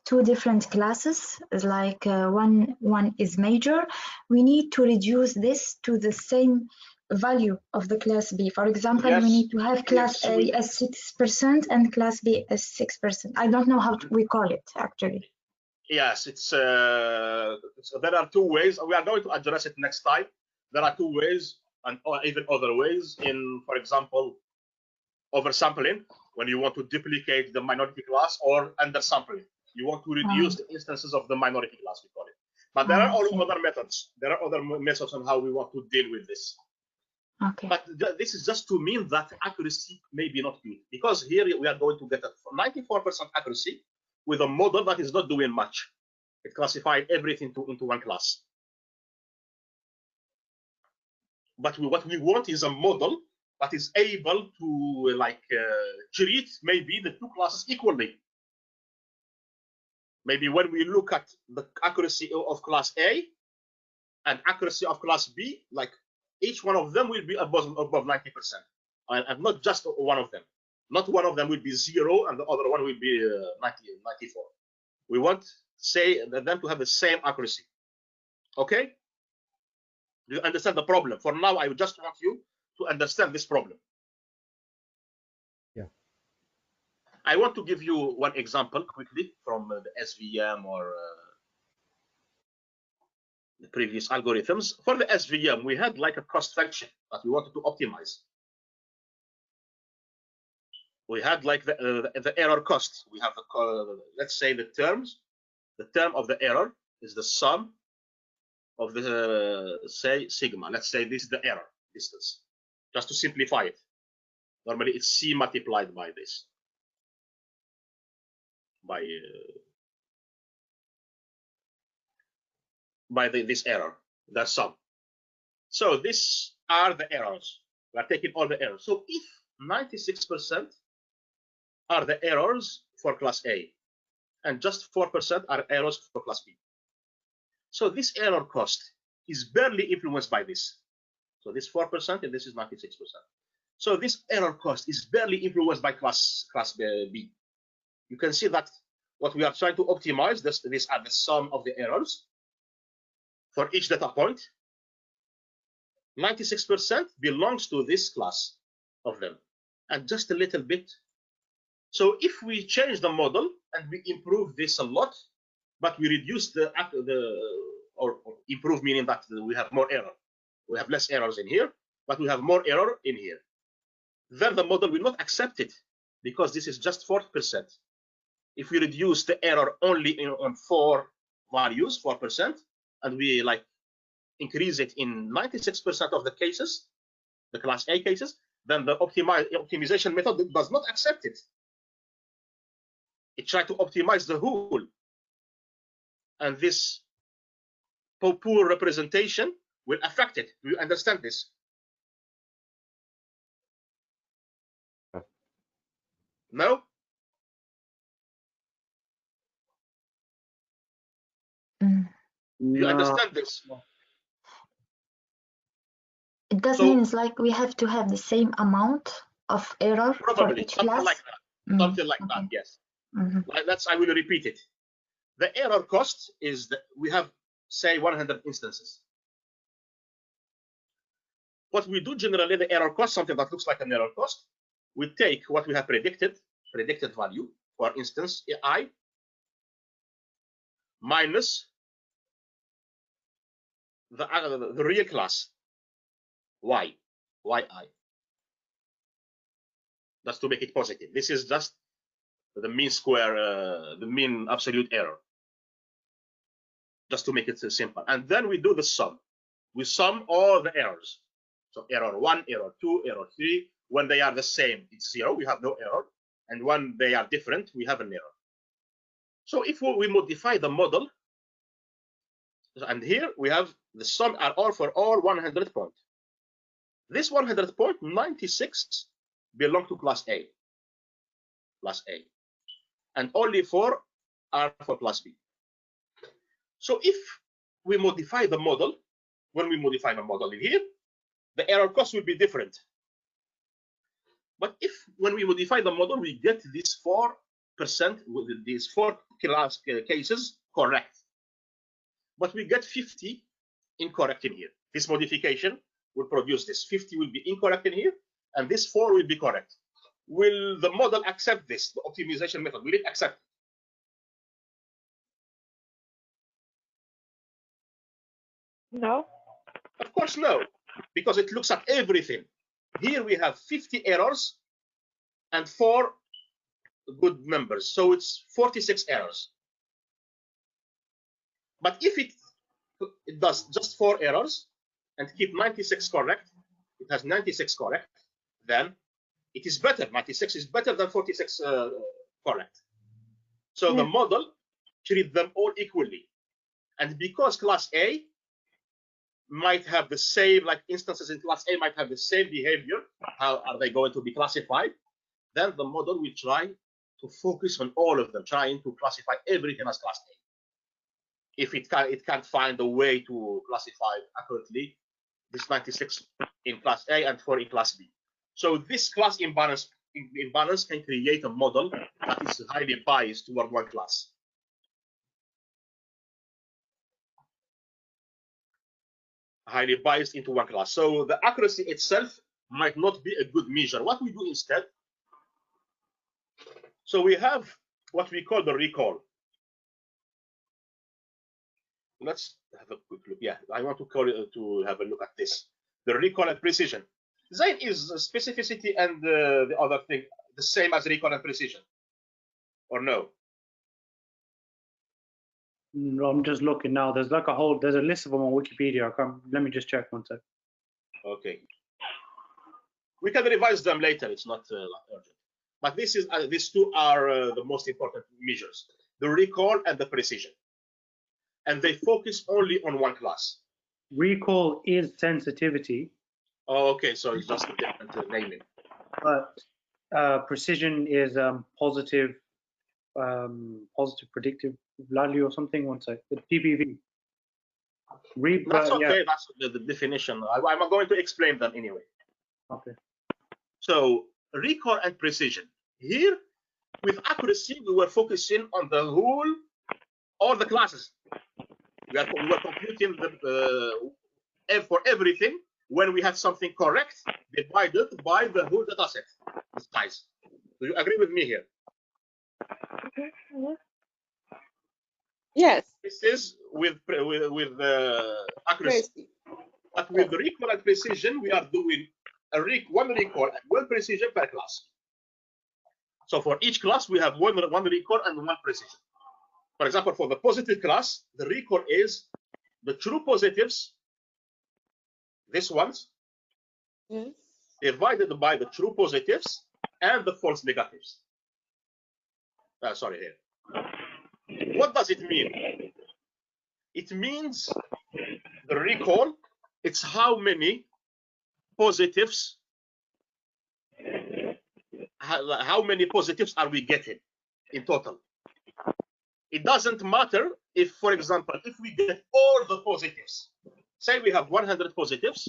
Speaker 6: two different classes, it's like one is major, we need to reduce this to the same value of the class B. For example, we need to have class A as 6% and class B as 6%. I don't know how we call it actually.
Speaker 2: Yes, it's there are two ways. We are going to address it next time. There are two ways, and or even other ways in, for example, oversampling, when you want to duplicate the minority class, or undersampling. You want to reduce the instances of the minority class, we call it. But there are all other methods. There are other methods on how we want to deal with this.
Speaker 6: Okay.
Speaker 2: But this is just to mean that accuracy may be not good, because here we are going to get a 94% accuracy with a model that is not doing much. It classified everything into one class. But what we want is a model that is able to treat maybe the two classes equally. Maybe when we look at the accuracy of class A and accuracy of class B, like each one of them will be above 90%, and not just one of them. Not one of them will be 0 and the other one will be 94. We want them to have the same accuracy. Okay? Do you understand the problem? For now, I just want you to understand this problem.
Speaker 8: Yeah.
Speaker 2: I want to give you one example quickly from the SVM or the previous algorithms. For the SVM, we had like a cost function that we wanted to optimize. We had like the error cost. We have let's say the term of the error is the sum of the say sigma. Let's say this is the error distance, just to simplify it. Normally it's C multiplied by this, by this error, the sum. So these are the errors. We are taking all the errors. So if 96% are the errors for class A, and just 4% are errors for class B. So this error cost is barely influenced by this. So this 4% and this is 96%. So this error cost is barely influenced by class B. You can see that what we are trying to optimize, these are the sum of the errors for each data point. 96% belongs to this class of them, and just a little bit. So if we change the model and we improve this a lot, but we reduce or improve meaning that we have more error. We have less errors in here, but we have more error in here. Then the model will not accept it because this is just 40%. If we reduce the error only on 4 values, 4%, and we like increase it in 96% of the cases, the class A cases, then the optimization method does not accept it. It tries to optimize the whole. And this poor representation will affect it. Do you understand this? No?
Speaker 6: Mm.
Speaker 2: Do you understand this?
Speaker 6: It does means like we have to have the same amount of error
Speaker 2: Probably,
Speaker 6: for each
Speaker 2: something
Speaker 6: class?
Speaker 2: like that. Something like that, yes. I will repeat it. The error cost is that we have, say, 100 instances. What we do generally, the error cost, something that looks like an error cost, we take what we have predicted value, for instance, I, minus the real class, yi. That's to make it positive. This is just the mean square, the mean absolute error, just to make it simple. And then we do the sum. We sum all the errors. So error 1, error 2, error 3. When they are the same, it's 0. We have no error. And when they are different, we have an error. So if we modify the model, and here we have the sum are all for all 100 points. This 100 point, 96 belong to class A. And only 4 are for class B. So if we modify the model, when we modify the model in here, the error cost will be different. But if when we modify the model, we get this 4% with these 4 class cases correct, but we get 50 incorrect in here. This modification will produce this 50 will be incorrect in here, and this 4 will be correct. Will the model accept this, the optimization method? Will it accept it?
Speaker 9: No.
Speaker 2: Of course, no, because it looks at everything. Here we have 50 errors and 4 good numbers, so it's 46 errors. But if it does just 4 errors and keep 96 correct, it has 96 correct, then it is better. 96 is better than 46 correct. So the model treats them all equally. And because class A might have the same, like instances in class A might have the same behavior, how are they going to be classified? Then the model will try to focus on all of them, trying to classify everything as class A. If it can't find a way to classify accurately This 96 in class A and 4 in class B. So this class imbalance can create a model that is highly biased toward one class. Highly biased into one class. So the accuracy itself might not be a good measure. What we do instead, so we have what we call the recall. Let's have a quick look. Yeah, I want to call it to have a look at this. The recall and precision. Zain, is specificity and the other thing the same as recall and precision, or no?
Speaker 3: No, I'm just looking now. There's like there's a list of them on Wikipedia. Let me just check one sec.
Speaker 2: Okay. We can revise them later. It's not urgent. But this is these two are the most important measures: the recall and the precision. And they focus only on one class.
Speaker 3: Recall is sensitivity.
Speaker 2: Oh, okay, so it's just a different naming.
Speaker 3: But precision is positive predictive value or something. One sec. The PPV.
Speaker 2: That's okay.
Speaker 3: Yeah.
Speaker 2: That's the definition. I'm going to explain them anyway.
Speaker 3: Okay.
Speaker 2: So recall and precision. Here, with accuracy, we were focusing on the whole, all the classes. We were computing for everything. When we had something correct, divided by the whole data set. Guys, do you agree with me here?
Speaker 4: Yes.
Speaker 2: This is with accuracy. But with the recall and precision, we are doing one recall and one precision per class. So for each class, we have one recall and one precision. For example, for the positive class, the recall is the true positives, these ones, divided by the true positives and the false negatives. Sorry, here. What does it mean? It means the recall, it's how many positives, how many positives are we getting in total. It doesn't matter if, for example, if we get all the positives, say we have 100 positives,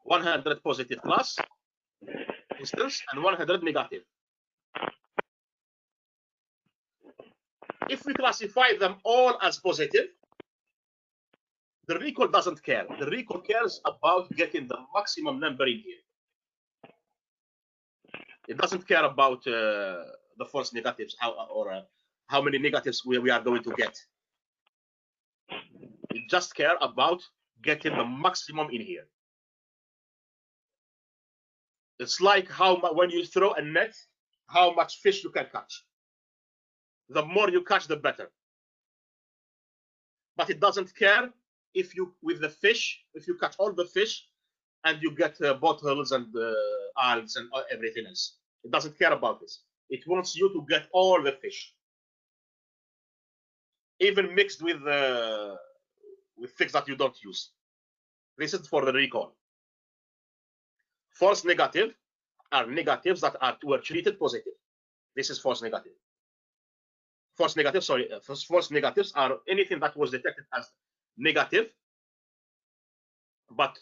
Speaker 2: 100 positive class, instance, and 100 negative. If we classify them all as positive, the recall doesn't care. The recall cares about getting the maximum number in here. It doesn't care about the false negatives, how many negatives we are going to get. It just care about getting the maximum in here. It's like when you throw a net, how much fish you can catch. The more you catch, the better. But it doesn't care if you, with the fish, if you catch all the fish and you get bottles and algae and everything else. It doesn't care about this. It wants you to get all the fish, even mixed with things that you don't use. This is for the recall. False negative are negatives that were treated positive. This is false negative. False negative, sorry, false negatives are anything that was detected as negative, but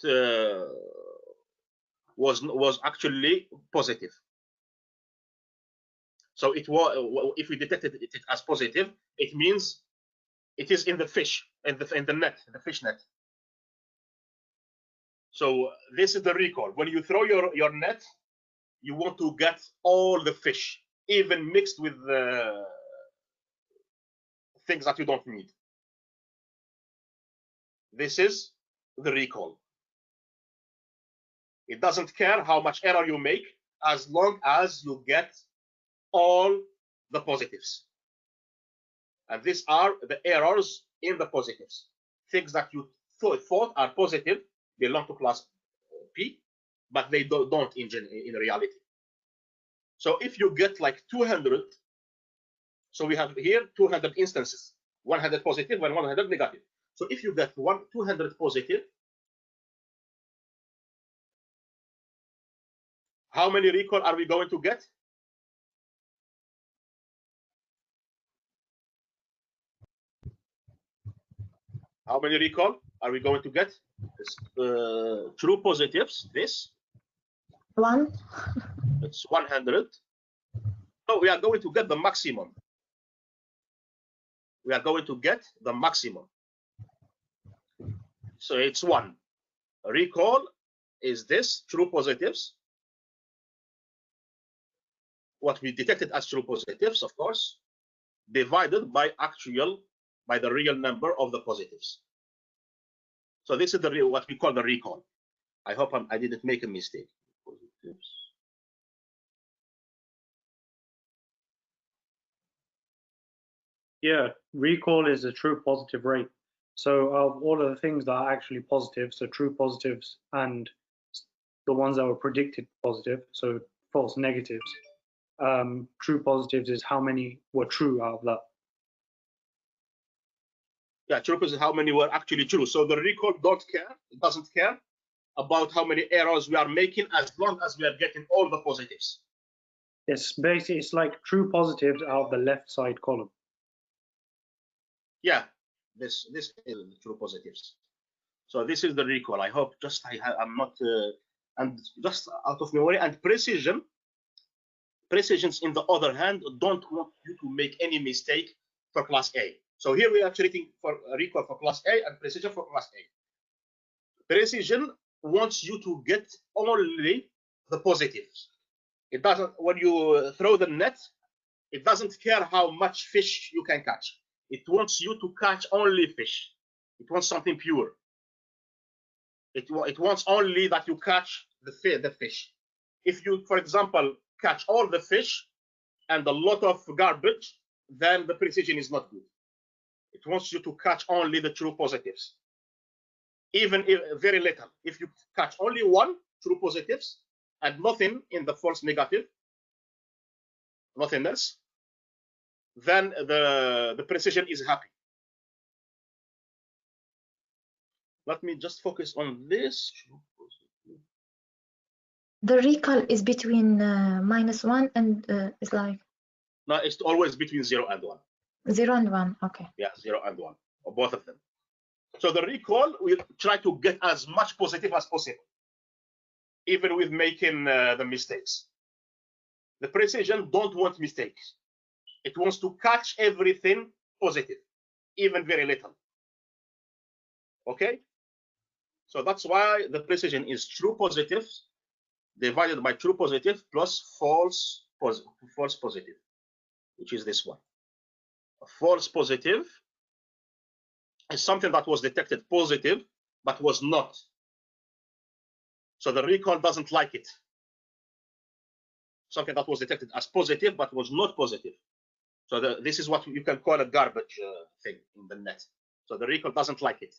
Speaker 2: was actually positive. So it was, if we detected it as positive, it means it is in the fish, in the net, the fish net. So this is the recall. When you throw your net, you want to get all the fish, even mixed with things that you don't need. This is the recall. It doesn't care how much error you make, as long as you get all the positives. And these are the errors in the positives. Things that you thought are positive belong to class P, but they don't in reality. So if you get like 200, so we have here 200 instances, 100 positive and 100 negative. So if you get 200 positive, how many recall are we going to get? How many recall are we going to get? True positives, this.
Speaker 6: 1.
Speaker 2: It's 100. So we are going to get the maximum. We are going to get the maximum. So it's 1. Recall is this, true positives. What we detected as true positives, of course, divided by the real number of the positives. So this is what we call the recall. I hope I didn't make a mistake. Positives.
Speaker 3: Yeah, recall is a true positive rate. So of all of the things that are actually positive, so true positives and the ones that were predicted positive, so false negatives, true positives is how many were true out of that.
Speaker 2: Yeah, true positives, how many were actually true. So the recall doesn't care about how many errors we are making as long as we are getting all the positives.
Speaker 3: It's basically, it's like true positives out of the left side column.
Speaker 2: Yeah, this is the true positives. So this is the recall. I hope I'm not and just out of memory. And precisions, in the other hand, don't want you to make any mistake for class A. So here we are treating for recall for class A and precision for class A. Precision wants you to get only the positives. It doesn't, when you throw the net, it doesn't care how much fish you can catch. It wants you to catch only fish. It wants something pure. It wants only that you catch the fish. If you, for example, catch all the fish and a lot of garbage, then the precision is not good. It wants you to catch only the true positives, even if very little. If you catch only 1 true positives and nothing in the false negative, nothing else, then the precision is happy. Let me just focus on this.
Speaker 6: The recall is between -1 and it's like.
Speaker 2: No, it's always between 0 and 1.
Speaker 6: 0 and 1, okay.
Speaker 2: Yeah, 0 and 1, or both of them. So the recall will try to get as much positive as possible, even with making the mistakes. The precision don't want mistakes. It wants to catch everything positive, even very little. Okay? So that's why the precision is true positives divided by true positive plus false positive, which is this one. A false positive is something that was detected positive but was not. So the recall doesn't like it. Something that was detected as positive but was not positive. So this is what you can call a garbage thing in the net. So the recall doesn't like it.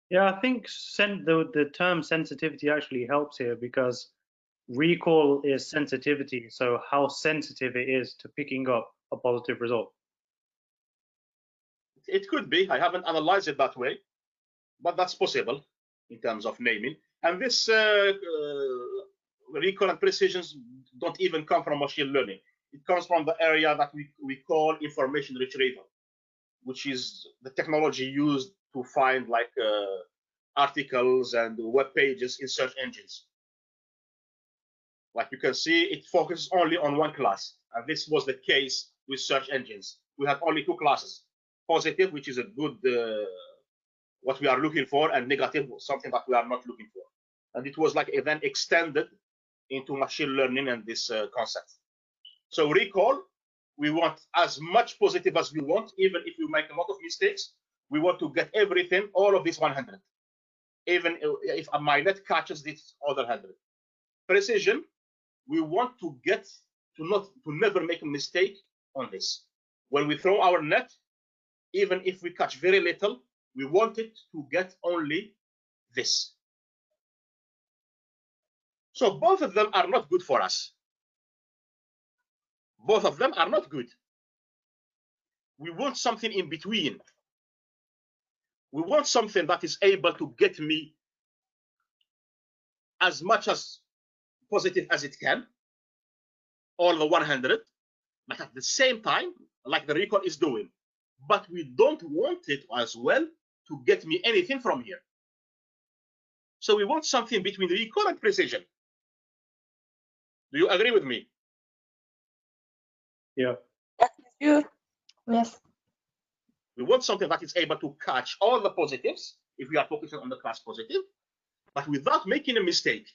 Speaker 3: Yeah, I think the term sensitivity actually helps here, because recall is sensitivity, so how sensitive it is to picking up a positive result.
Speaker 2: It could be. I haven't analyzed it that way, but that's possible in terms of naming. And this recall and precisions don't even come from machine learning. It comes from the area that we call information retrieval, which is the technology used to find like articles and web pages in search engines. Like you can see, it focuses only on one class. And this was the case with search engines. We had only 2 classes, positive, which is a good, what we are looking for, and negative, something that we are not looking for. And it was like then extended into machine learning and this concept. So recall, we want as much positive as we want, even if we make a lot of mistakes. We want to get everything, all of this 100, even if my net catches this other 100. Precision, we want to get to never make a mistake on this. When we throw our net, even if we catch very little, we want it to get only this. So both of them are not good for us. Both of them are not good. We want something in between. We want something that is able to get me as much as positive as it can, all the 100, but at the same time, like the recall is doing. But we don't want it as well to get me anything from here. So we want something between recall and precision. Do you agree with me?
Speaker 3: Yeah.
Speaker 6: Yes.
Speaker 2: We want something that is able to catch all the positives if we are focusing on the class positive, but without making a mistake.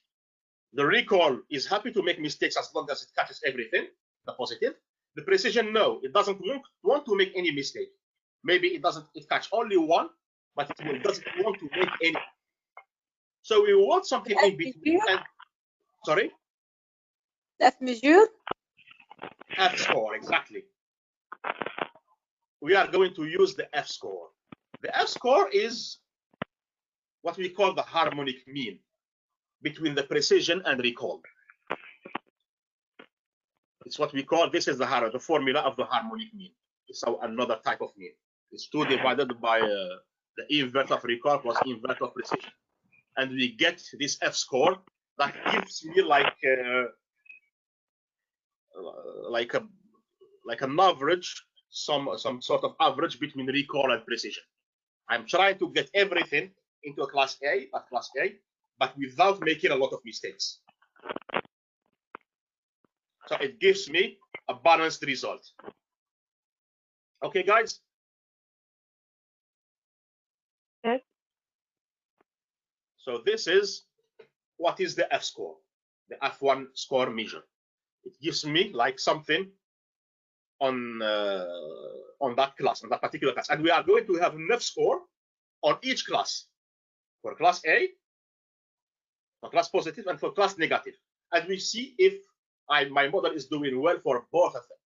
Speaker 2: The recall is happy to make mistakes as long as it catches everything, the positive. The precision, no, it doesn't want to make any mistake. Maybe it catch only one, but it doesn't want to make any. So we want something in between. And, sorry?
Speaker 4: F measure?
Speaker 2: F score, exactly. We are going to use the F score. The F score is what we call the harmonic mean between the precision and recall. It's what we call, this is the formula of the harmonic mean. It's another type of mean. It's 2 divided by the invert of recall plus invert of precision. And we get this F score that gives me like an average, some sort of average between recall and precision. I'm trying to get everything into a class A, but without making a lot of mistakes. So it gives me a balanced result. Okay, guys?
Speaker 9: Yes.
Speaker 2: So this is what is the F score, the F1 score measure. It gives me like something on that class, on that particular class. And we are going to have an F score on each class, for class A, for class positive, and for class negative. And we see if my model is doing well for both of them.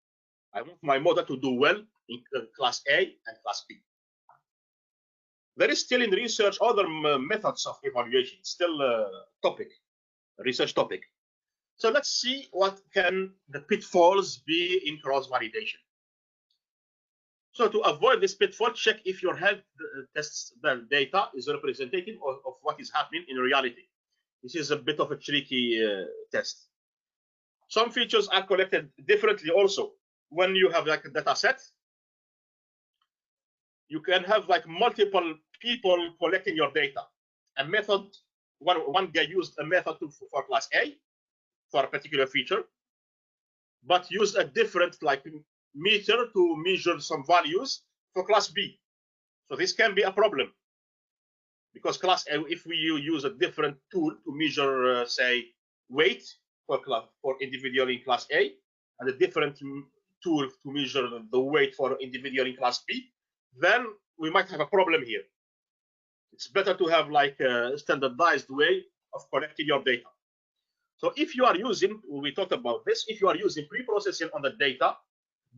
Speaker 2: I want my model to do well in class A and class B. There is still in research other methods of evaluation, still a research topic. So let's see what can the pitfalls be in cross-validation. So to avoid this pitfall, check if your health tests data is representative of what is happening in reality. This is a bit of a tricky test. Some features are collected differently also. When you have like a data set, you can have like multiple people collecting your data. A method, one guy used a method for class A for a particular feature, but used a different like meter to measure some values for class B. So this can be a problem because class A, if we use a different tool to measure, say, weight for individual in class A, and a different tool to measure the weight for individual in class B, then we might have a problem here. It's better to have like a standardized way of collecting your data. So if you are using, we talked about this, if you are using pre-processing on the data,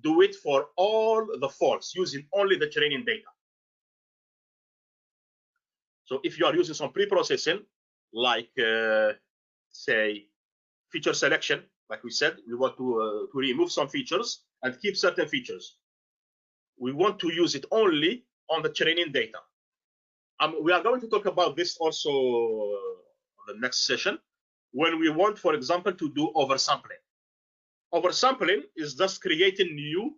Speaker 2: do it for all the faults using only the training data. So if you are using some pre-processing, like say feature selection, like we said, we want to remove some features and keep certain features. We want to use it only on the training data. We are going to talk about this also on the next session, when we want, for example, to do oversampling. Oversampling is just creating new,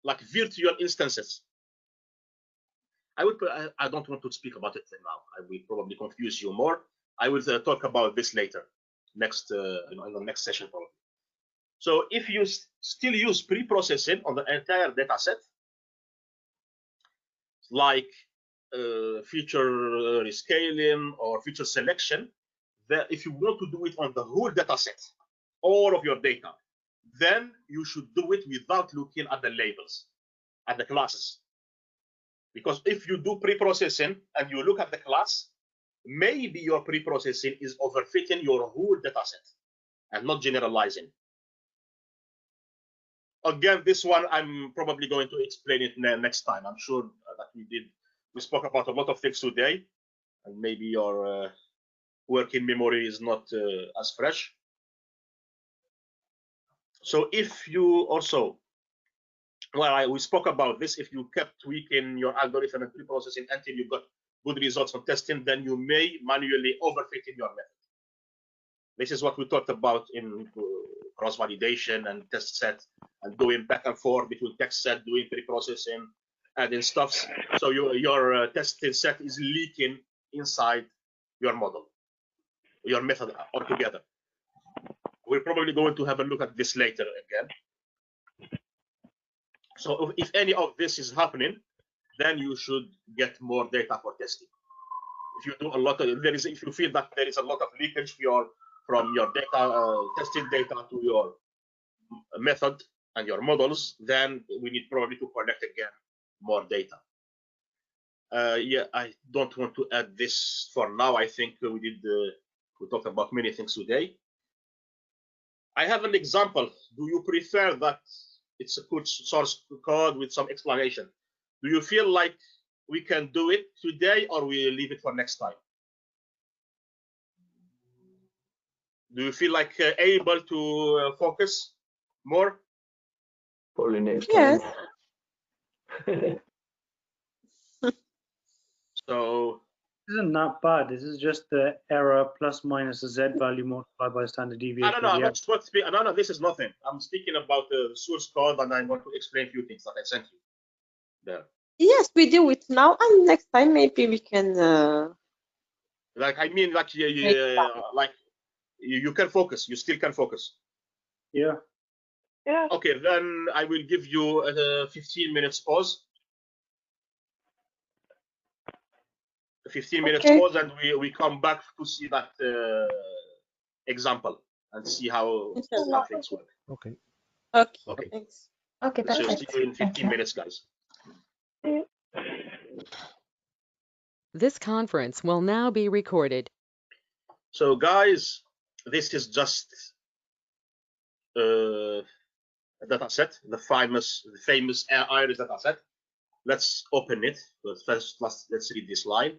Speaker 2: like virtual instances. I don't want to speak about it now. I will probably confuse you more. I will talk about this later, next in the next session probably. So if you still use pre-processing on the entire data set, like feature rescaling or feature selection, that if you want to do it on the whole data set, all of your data, then you should do it without looking at the labels, at the classes. Because if you do pre-processing and you look at the class, maybe your pre-processing is overfitting your whole data set and not generalizing. Again, this one I'm probably going to explain it next time. I'm sure that we spoke about a lot of things today, and maybe your working memory is not as fresh. So if you also, we spoke about this, if you kept tweaking your algorithm and pre-processing until you got good results on testing, then you may manually overfit in your method. This is what we talked about in cross-validation and test set, and going back and forth between test set, doing pre-processing, adding stuffs. So your testing set is leaking inside your model, your method altogether. We're probably going to have a look at this later again. So if any of this is happening, then you should get more data for testing. If you do a lot of, if you feel that there is a lot of leakage from your data, testing data to your method and your models, then we need probably to collect again more data. Yeah, I don't want to add this for now. I think we talked about many things today. I have an example. Do you prefer that it's a good source code with some explanation? Do you feel like we can do it today, or we leave it for next time? Do you feel like able to focus more?
Speaker 10: Probably next
Speaker 4: Yes.
Speaker 10: time.
Speaker 2: So
Speaker 3: This isn't that bad. This is just the error plus minus a z value multiplied by standard deviation.
Speaker 2: I don't know. I'm not supposed to be. No, this is nothing. I'm speaking about the source code, and I want to explain a few things that I sent you there.
Speaker 4: Yes, we do it now, and next time maybe we can.
Speaker 2: Like I mean, like you can focus. You still can focus.
Speaker 3: Yeah.
Speaker 9: Yeah.
Speaker 2: Okay, then I will give you a 15 minutes pause. 15 minutes pause, and we come back to see that example and see how things work.
Speaker 8: Okay.
Speaker 2: Okay.
Speaker 4: Thanks.
Speaker 6: Okay,
Speaker 2: So
Speaker 6: perfect.
Speaker 2: see you in 15 minutes, guys.
Speaker 1: This conference will now be recorded.
Speaker 2: So, guys, this is just a data set, the famous Iris data set. Let's open it. But first, let's read this line.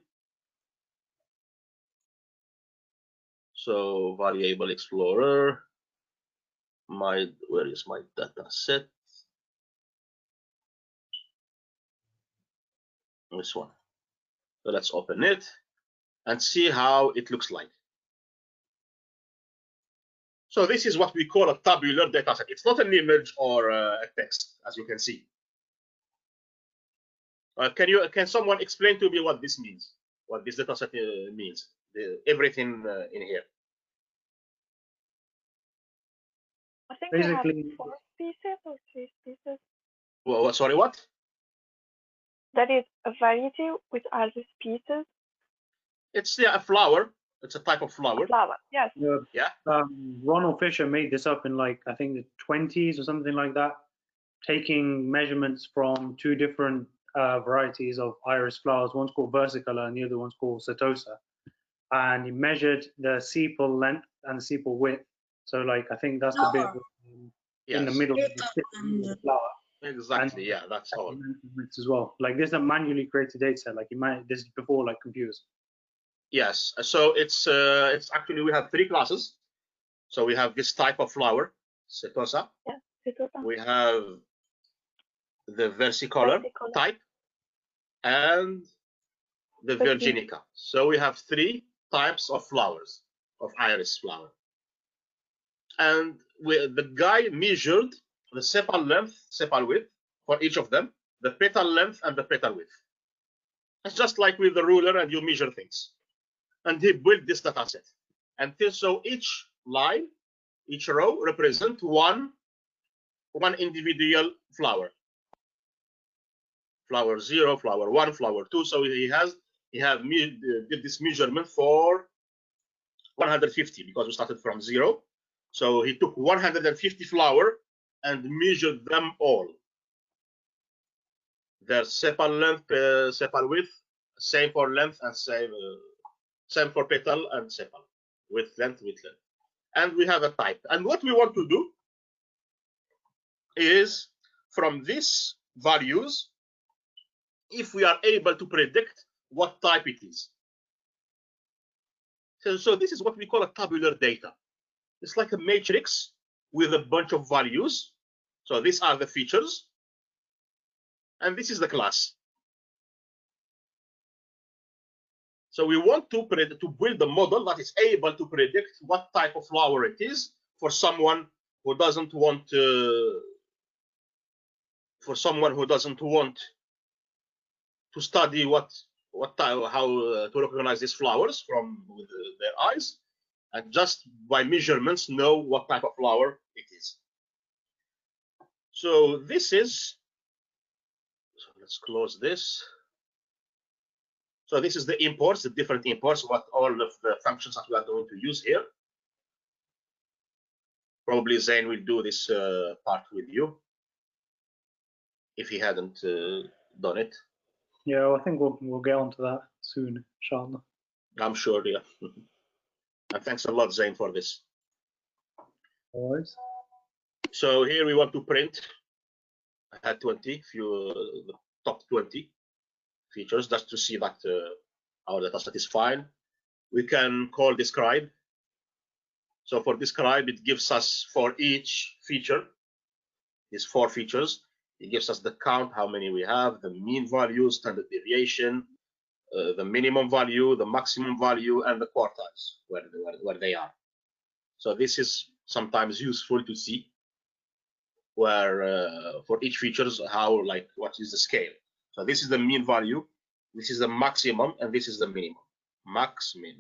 Speaker 2: So, variable explorer. Where is my data set? This one. So let's open it and see how it looks like. So this is what we call a tabular data set. It's not an image or a text, as you can see. Can someone explain to me what this means? What this data set means? Everything in here.
Speaker 9: I think
Speaker 3: Basically,
Speaker 9: we have 4 pieces or 3 pieces.
Speaker 2: Well, sorry, what?
Speaker 9: That is a variety with all these pieces.
Speaker 2: It's a flower. It's a type of flower.
Speaker 9: Flower, yes.
Speaker 2: Yeah.
Speaker 3: Ronald Fisher made this up in like I think the 20s or something like that, taking measurements from 2 different varieties of iris flowers. One's called versicolor and the other one's called setosa. And he measured the sepal length and the sepal width. So like I think that's the bit in the middle of the flower.
Speaker 2: Exactly. Yeah, that's all.
Speaker 3: As well, like this is a manually created data set. Like this is before like computers.
Speaker 2: Yes. So it's actually we have 3 classes. So we have this type of flower, setosa.
Speaker 9: Yeah, setosa.
Speaker 2: We have the versicolor type and the virginica. So we have 3 types of flowers, of iris flower. And the guy measured the sepal length, sepal width for each of them, the petal length and the petal width. It's just like with the ruler and you measure things. And he built this data set. And so each line, each row represents one individual flower. Flower 0, flower 1, flower 2. So he did this measurement for 150 because we started from 0. So he took 150 flower and measured them all. Their sepal length, sepal width, same for length and same for petal and sepal, width, length, width, length. And we have a type. And what we want to do is from these values, if we are able to predict what type it is. So this is what we call a tabular data. It's like a matrix with a bunch of values. So these are the features. And this is the class. So we want to build a model that is able to predict what type of flower it is for someone who doesn't want to study how to recognize these flowers from with their eyes, and just by measurements know what type of flower it is. So this is, so let's close this. So this is the imports, the different imports, what all of the functions that we are going to use here. Probably Zain will do this part with you if he hadn't done it.
Speaker 3: Yeah, well, I think we'll get onto that soon, inshallah.
Speaker 2: I'm sure, yeah. And thanks a lot, Zain, for this.
Speaker 3: Always.
Speaker 2: So here we want to print at 20, the top 20 features, just to see that our dataset is fine. We can call describe. So for describe, it gives us for each feature, these 4 features, it gives us the count, how many we have, the mean value, standard deviation, the minimum value, the maximum value, and the quartiles where they are. So this is sometimes useful to see where for each features how, like, what is the scale. So this is the mean value, this is the maximum, and this is the minimum. Max, min,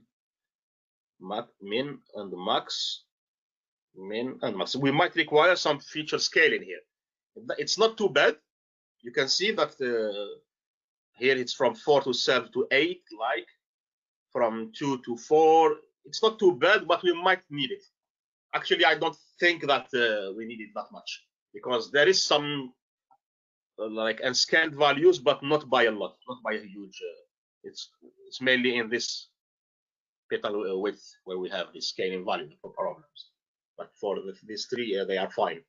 Speaker 2: min and max, min and max. We might require some feature scale in here. It's not too bad. You can see that here it's from 4 to 7 to 8, like from 2 to 4. It's not too bad, but we might need it. Actually, I don't think that we need it that much, because there is some like unscaled values, but not by a lot, not by a huge. It's mainly in this petal width where we have this scaling value for problems. But for these 3, they are fine.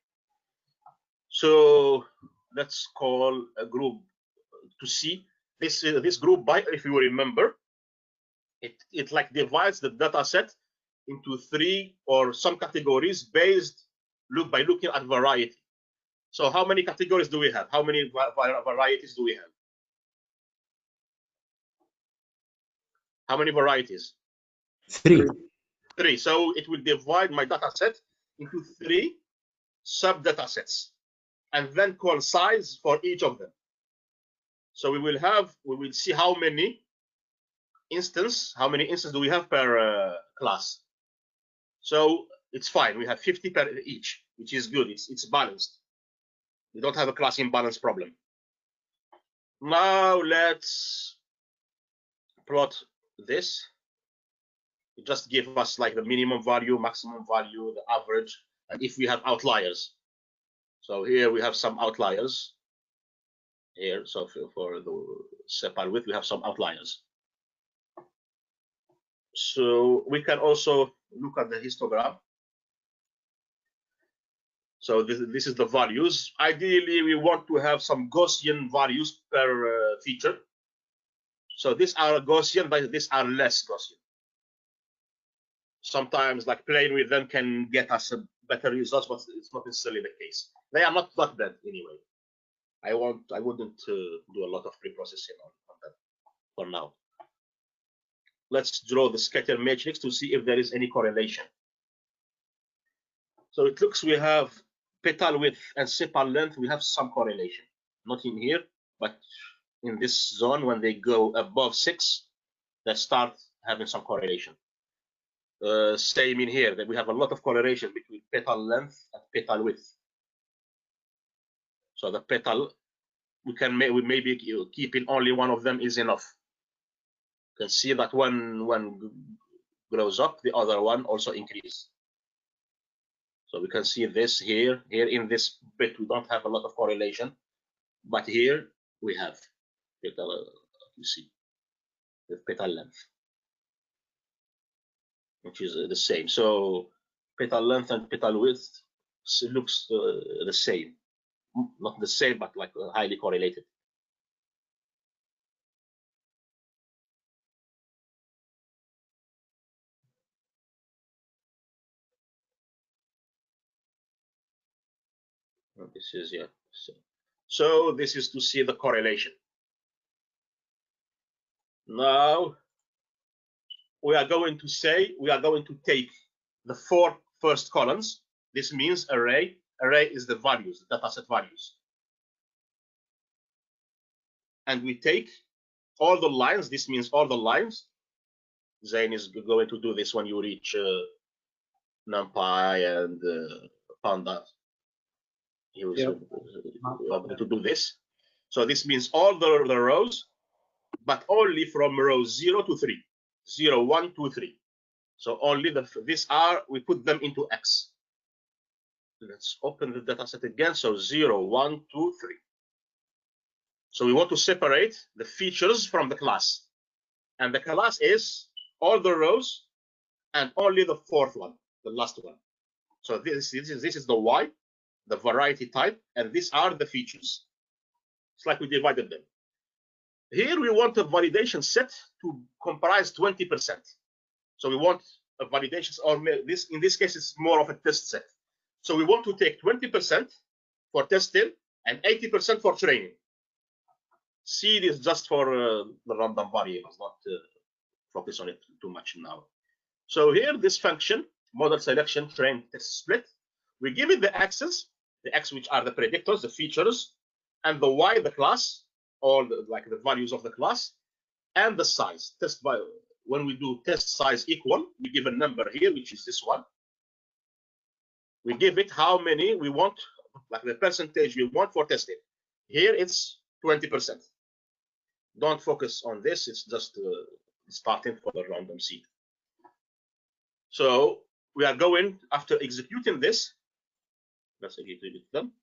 Speaker 2: So let's call a group to see this group by, if you remember, it like divides the data set into 3 or some categories based by looking at variety. So how many categories do we have? How many varieties do we have? How many varieties?
Speaker 12: 3.
Speaker 2: 3. So it will divide my data set into 3 sub data sets, and then call size for each of them. So we will see how many instances do we have per class. So it's fine. We have 50 per each, which is good. It's balanced. We don't have a class imbalance problem. Now let's plot this. It just gives us like the minimum value, maximum value, the average, and if we have outliers. So here we have some outliers. Here, so for the sepal width, we have some outliers. So we can also look at the histogram. So this is the values. Ideally, we want to have some Gaussian values per feature. So these are Gaussian, but these are less Gaussian. Sometimes, like playing with them can get us a better results, but it's not necessarily the case. They are not that bad anyway. I wouldn't do a lot of pre-processing on that for now. Let's draw the scatter matrix to see if there is any correlation. So it looks we have petal width and sepal length. We have some correlation, not in here, but in this zone when they go above 6, they start having some correlation. Same in here, that we have a lot of correlation between petal length and petal width. So the petal, we maybe keeping only one of them is enough. You can see that one grows up, the other one also increases. So we can see this here. Here in this bit, we don't have a lot of correlation, but here we have petal. You see, with petal length, which is the same. So petal length and petal width looks the same. Not the same, but like highly correlated. This is, yeah. So this is to see the correlation. Now we are going to say we are going to take the 4 first columns. This means array. Array is the values, the dataset values. And we take all the lines. This means all the lines. Zain is going to do this when you reach NumPy and Pandas. He was able to do this. So this means all the rows, but only from row 0 to 3. 0, 1, 2, 3. So only these are, we put them into X. Let's open the dataset again. So 0, 1, 2, 3. So we want to separate the features from the class. And the class is all the rows and only the fourth one, the last one. So this is the Y, the variety type, and these are the features. It's like we divided them. Here we want a validation set to comprise 20%. So we want a validation, or this in this case it's more of a test set. So we want to take 20% for testing and 80% for training. C is just for the random variables, not focus on it too much now. So here, this function, model selection train test split, we give it the X's, the X which are the predictors, the features, and the Y, the class, all like the values of the class, and the size. When we do test size equal, we give a number here, which is this one. We give it how many we want, like the percentage we want for testing. Here it's 20%. Don't focus on this, it's just starting for the random seed. So we are going, after executing this, let's execute them.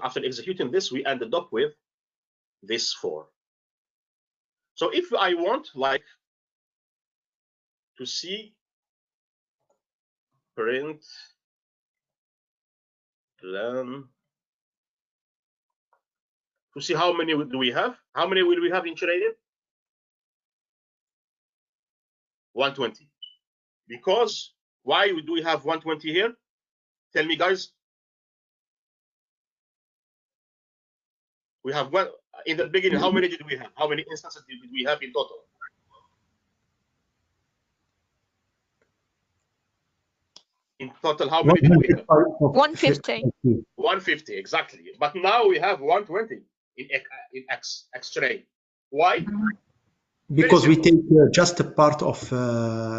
Speaker 2: After executing this, we ended up with this 4. So if I want, like, to see print plan, to see how many do we have, how many will we have in training? 120. Because why do we have 120 here? Tell me, guys. We have one in the beginning. How many did we have? How many instances did we have in total? In total, how many did we have?
Speaker 11: 150.
Speaker 2: 150, exactly. But now we have 120 in X train. Why?
Speaker 8: Because we take just a part of.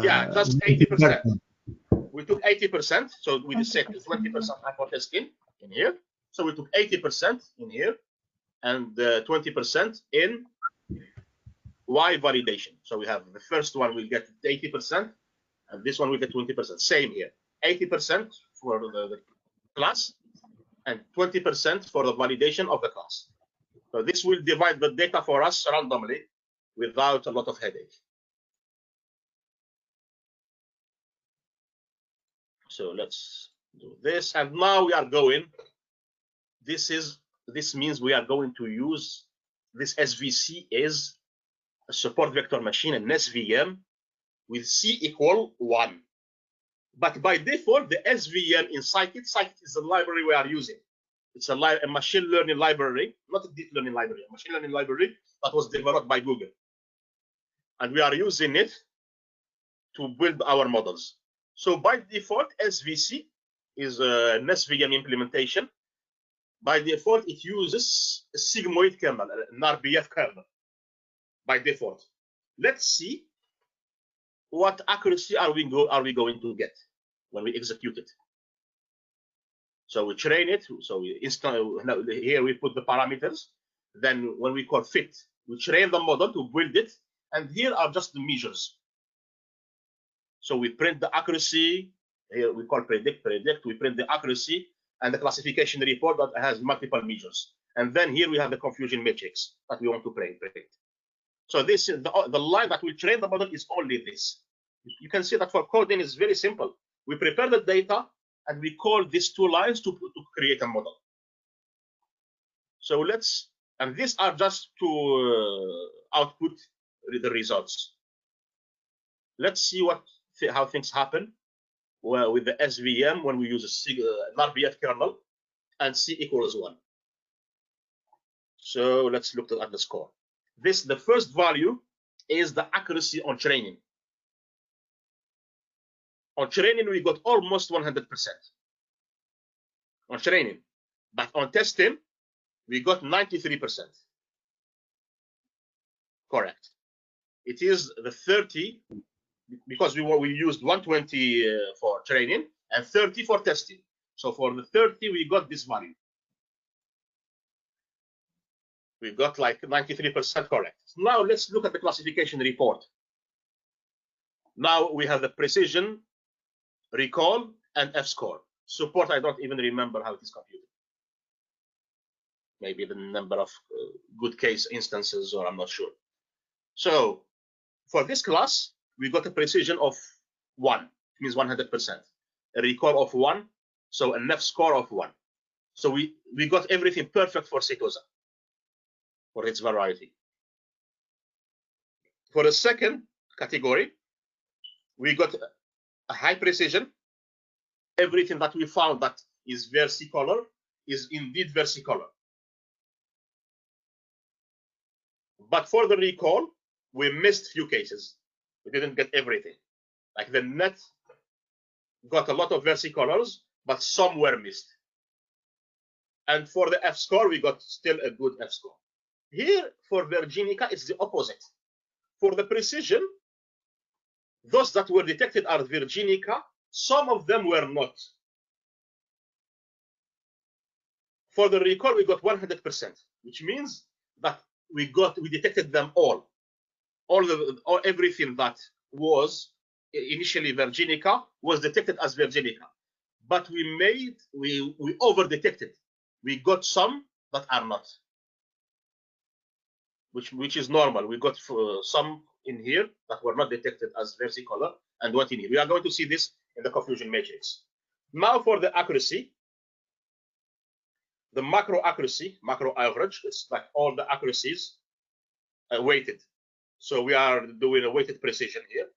Speaker 2: Yeah, just 80%. We took 80%, so we just set 20% hypothesis in here. So we took 80% in here and 20% in Y validation. So we have the first one will get 80%, and this one will get 20%. Same here, 80% for the class and 20% for the validation of the class. So this will divide the data for us randomly without a lot of headache. So let's do this, and now we are going. This means we are going to use this SVC is a support vector machine, an SVM with C equal 1. But by default, the SVM in Scikit is the library we are using. It's a machine learning library, not a deep learning library, a machine learning library that was developed by Google. And we are using it to build our models. So by default, SVC is an SVM implementation. By default, it uses a sigmoid kernel, an RBF kernel, by default. Let's see what accuracy are we going to get when we execute it. So we train it. So we here we put the parameters. Then when we call fit, we train the model to build it. And here are just the measures. So we print the accuracy. Here we call predict. We print the accuracy and the classification report that has multiple measures. And then here we have the confusion matrix that we want to predict. So this is the line that will train the model is only this. You can see that for coding is very simple. We prepare the data and we call these 2 lines to create a model. So and these are just to output the results. Let's see how things happen with the SVM when we use an RBF kernel and C equals 1. So let's look at the score. The first value is the accuracy on training. On training, we got almost 100% on training, but on testing, we got 93%. correct. It is the 30 because we used 120 for training and 30 for testing. So for the 30, we got this value. We got like 93% correct. Now let's look at the classification report. Now we have the precision, recall, and F-score. Support, I don't even remember how it is computed. Maybe the number of good case instances, or I'm not sure. So for this class, we got a precision of 1, it means 100%. A recall of 1, so an F-score of 1. So we got everything perfect for SECOSA, for its variety. For the second category, we got a high precision. Everything that we found that is versicolor is indeed versicolor. But for the recall, we missed few cases. We didn't get everything. Like the net got a lot of versicolors, but some were missed. And for the F-score, we got still a good F-score. Here, for Virginica, it's the opposite. For the precision, those that were detected are Virginica. Some of them were not. For the recall, we got 100%, which means that we detected them all. Everything that was initially Virginica was detected as Virginica. But we over-detected. We got some that are not, which is normal. We got some in here that were not detected as versicolor and what in here. We are going to see this in the confusion matrix. Now for the accuracy, the macro accuracy, macro average, it's like all the accuracies weighted. So we are doing a weighted precision here.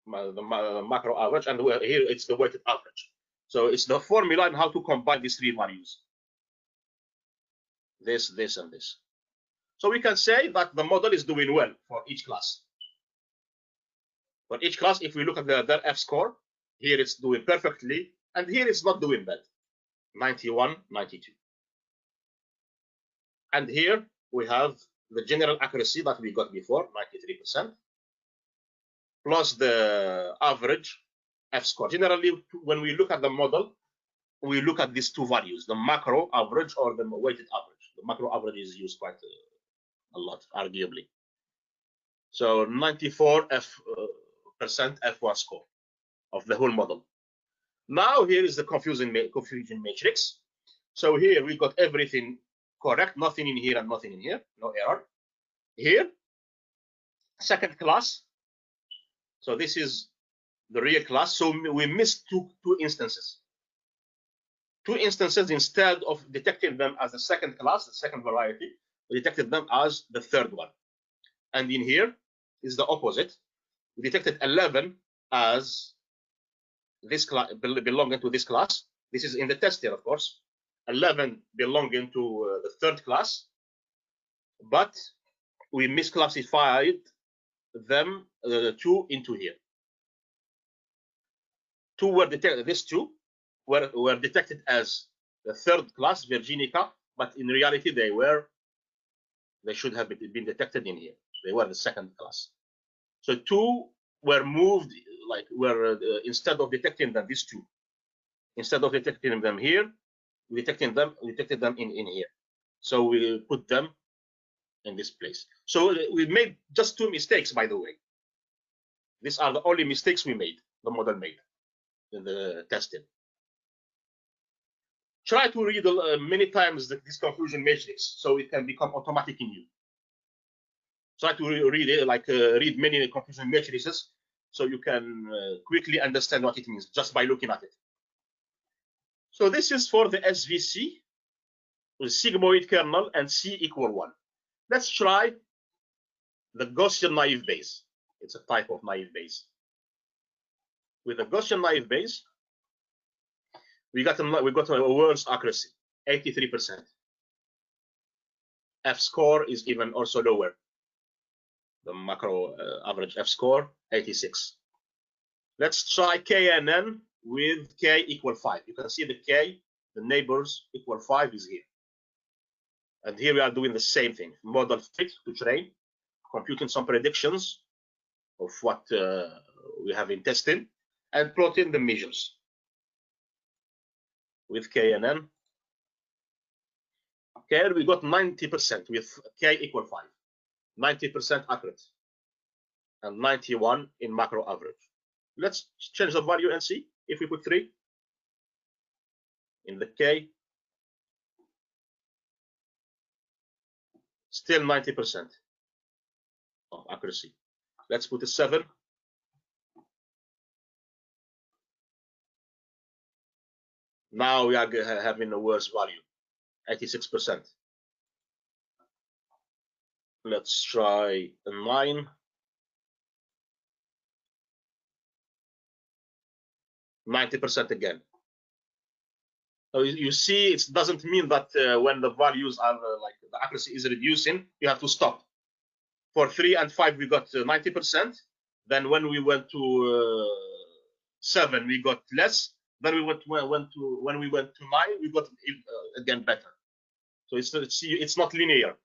Speaker 2: The macro average, and here it's the weighted average. So it's the formula and how to combine these three values. This, and this. So we can say that the model is doing well for each class. For each class, if we look at their F-score, here it's doing perfectly, and here it's not doing bad, 91, 92. And here we have the general accuracy that we got before, 93%, plus the average F-score. Generally, when we look at the model, we look at these two values, the macro average or the weighted average. The macro average is used quite a lot, arguably. So 94% F1 score of the whole model. Now here is the confusion matrix. So here we got everything correct, nothing in here and nothing in here, no error. Here, second class. So this is the real class. So we missed two instances. Two instances, instead of detecting them as the second class, the second variety, we detected them as the third one. And in here is the opposite. We detected 11 as this class, belonging to this class. This is in the test here, of course. 11 belonging to the third class, but we misclassified them, two into here. Two were detected. These two were detected as the third class Virginica, but in reality they should have been detected in here. They were the second class. So two were moved, like instead of detecting them, these two, instead of detecting them here, we detected them in here. So we put them in this place. So we made just two mistakes, by the way. These are the only mistakes we made, the model made in the testing. Try to read many times this confusion matrix so it can become automatic in you. Try to read it, read many confusion matrices so you can quickly understand what it means just by looking at it. So this is for the SVC, the sigmoid kernel, and C equal 1. Let's try the Gaussian naive Bayes. It's a type of naive Bayes. With the Gaussian naive Bayes, we got a worse accuracy, 83%. F-score is even also lower. The macro average F-score, 86. Let's try KNN with K equal 5. You can see the K, the neighbors equal 5 is here. And here we are doing the same thing: model fit to train, computing some predictions of what we have in testing, and plotting the measures with K and N. Here we got 90% with K equal 5, 90% accurate, and 91 in macro average. Let's change the value and see if we put 3 in the K, still 90% of accuracy. Let's put a 7. Now we are having a worse value, 86%. Let's try a 9. 90% again. So you see, it doesn't mean that when the values are like the accuracy is reducing, you have to stop. For 3 and 5, we got 90%. Then when we went to 7, we got less. Then when we went to 9, we got again better. So it's not linear.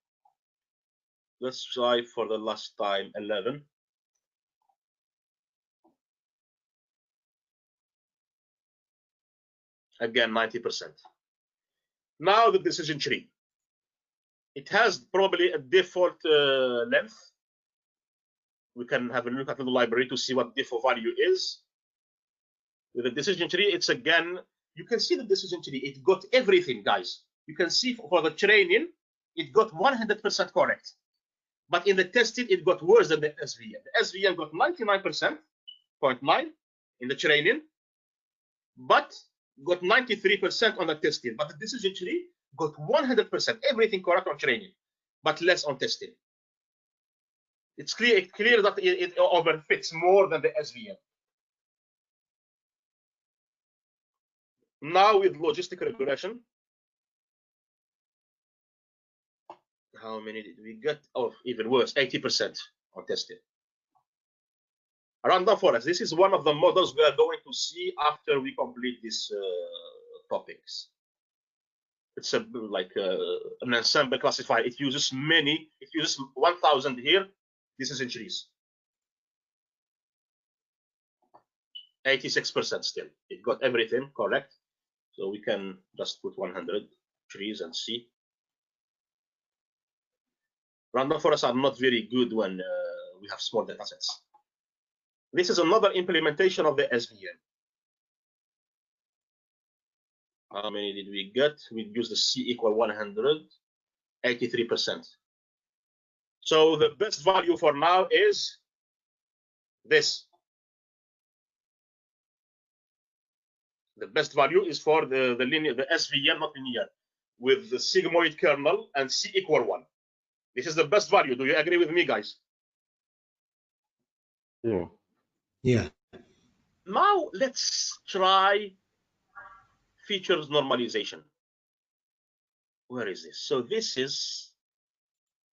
Speaker 2: Let's try for the last time 11. Again, 90%. Now the decision tree. It has probably a default length. We can have a look at the library to see what default value is. With the decision tree, it's again, you can see the decision tree. It got everything, guys. You can see for the training, it got 100% correct. But in the testing, it got worse than the SVM. The SVM got 99.9 in the training, but got 93% on the testing. But the decision tree got 100%, everything correct on training, but less on testing. It's clear that it overfits more than the SVM. Now with logistic regression, how many did we get? Oh, even worse, 80% on testing. Random forest. This is one of the models we are going to see after we complete these topics. It's like an ensemble classifier. It uses 1,000 here. This is in trees. 86% still. It got everything correct. So we can just put 100 trees and see. Random forests are not very good when we have small data sets. This is another implementation of the SVM. How many did we get? We used the C equal 100, 83%. So the best value for now is this. The best value is for the linear, the SVM, not linear, with the sigmoid kernel and C equal 1. This is the best value. Do you agree with me, guys?
Speaker 7: Yeah.
Speaker 8: Yeah.
Speaker 2: Now let's try features normalization. Where is this? So this is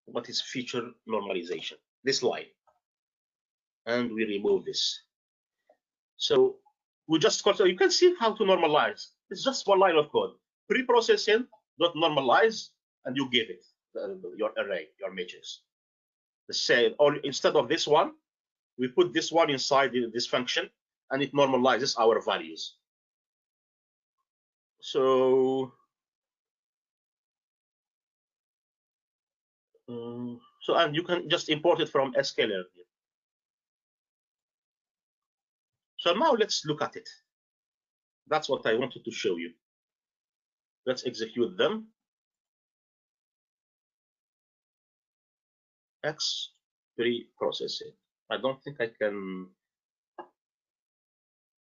Speaker 2: what is feature normalization, this line. And we remove this. So we just so you can see how to normalize. It's just one line of code. Pre-processing dot normalize, and you give it your array, your matrix. The same, or instead of this one, we put this one inside this function, and it normalizes our values. So, and you can just import it from sklearn. So now let's look at it. That's what I wanted to show you. Let's execute them. X pre-processing. I don't think I can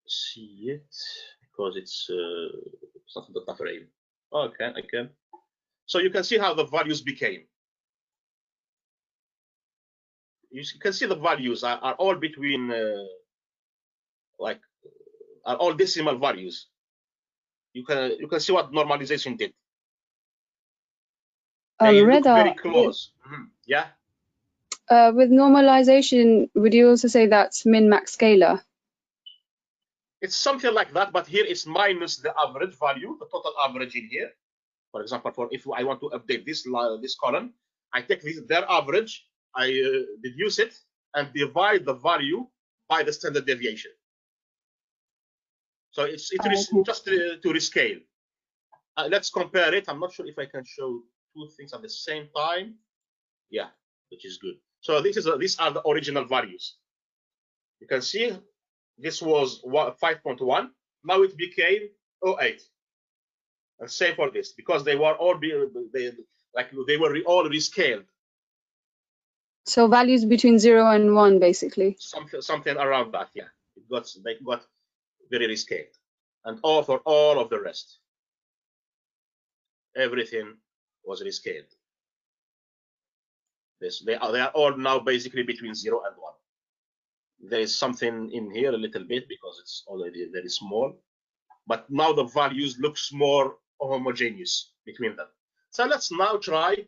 Speaker 2: see it because it's not the data frame. Oh, okay, I can. So you can see how the values became. You can see the values are all between are all decimal values. You can see what normalization did. They look very close. Yeah.
Speaker 5: With normalization, would you also say that's min-max scalar?
Speaker 2: It's something like that, but here it's minus the average value, the total average in here, For example, for if I want to update this column, I take their average, I deduce it, and divide the value by the standard deviation. So it's just to rescale. Let's compare it. I'm not sure if I can show two things at the same time. Yeah, which is good. So these are the original values. You can see this was 5.1. Now it became 0.8. And same for this, because they were all all rescaled.
Speaker 5: So values between 0 and 1, basically.
Speaker 2: Something around that, yeah. They got very rescaled, and all for all of the rest, everything was rescaled. They are all now basically between 0 and 1. There is something in here a little bit because it's already very small, but now the values looks more homogeneous between them. So let's now try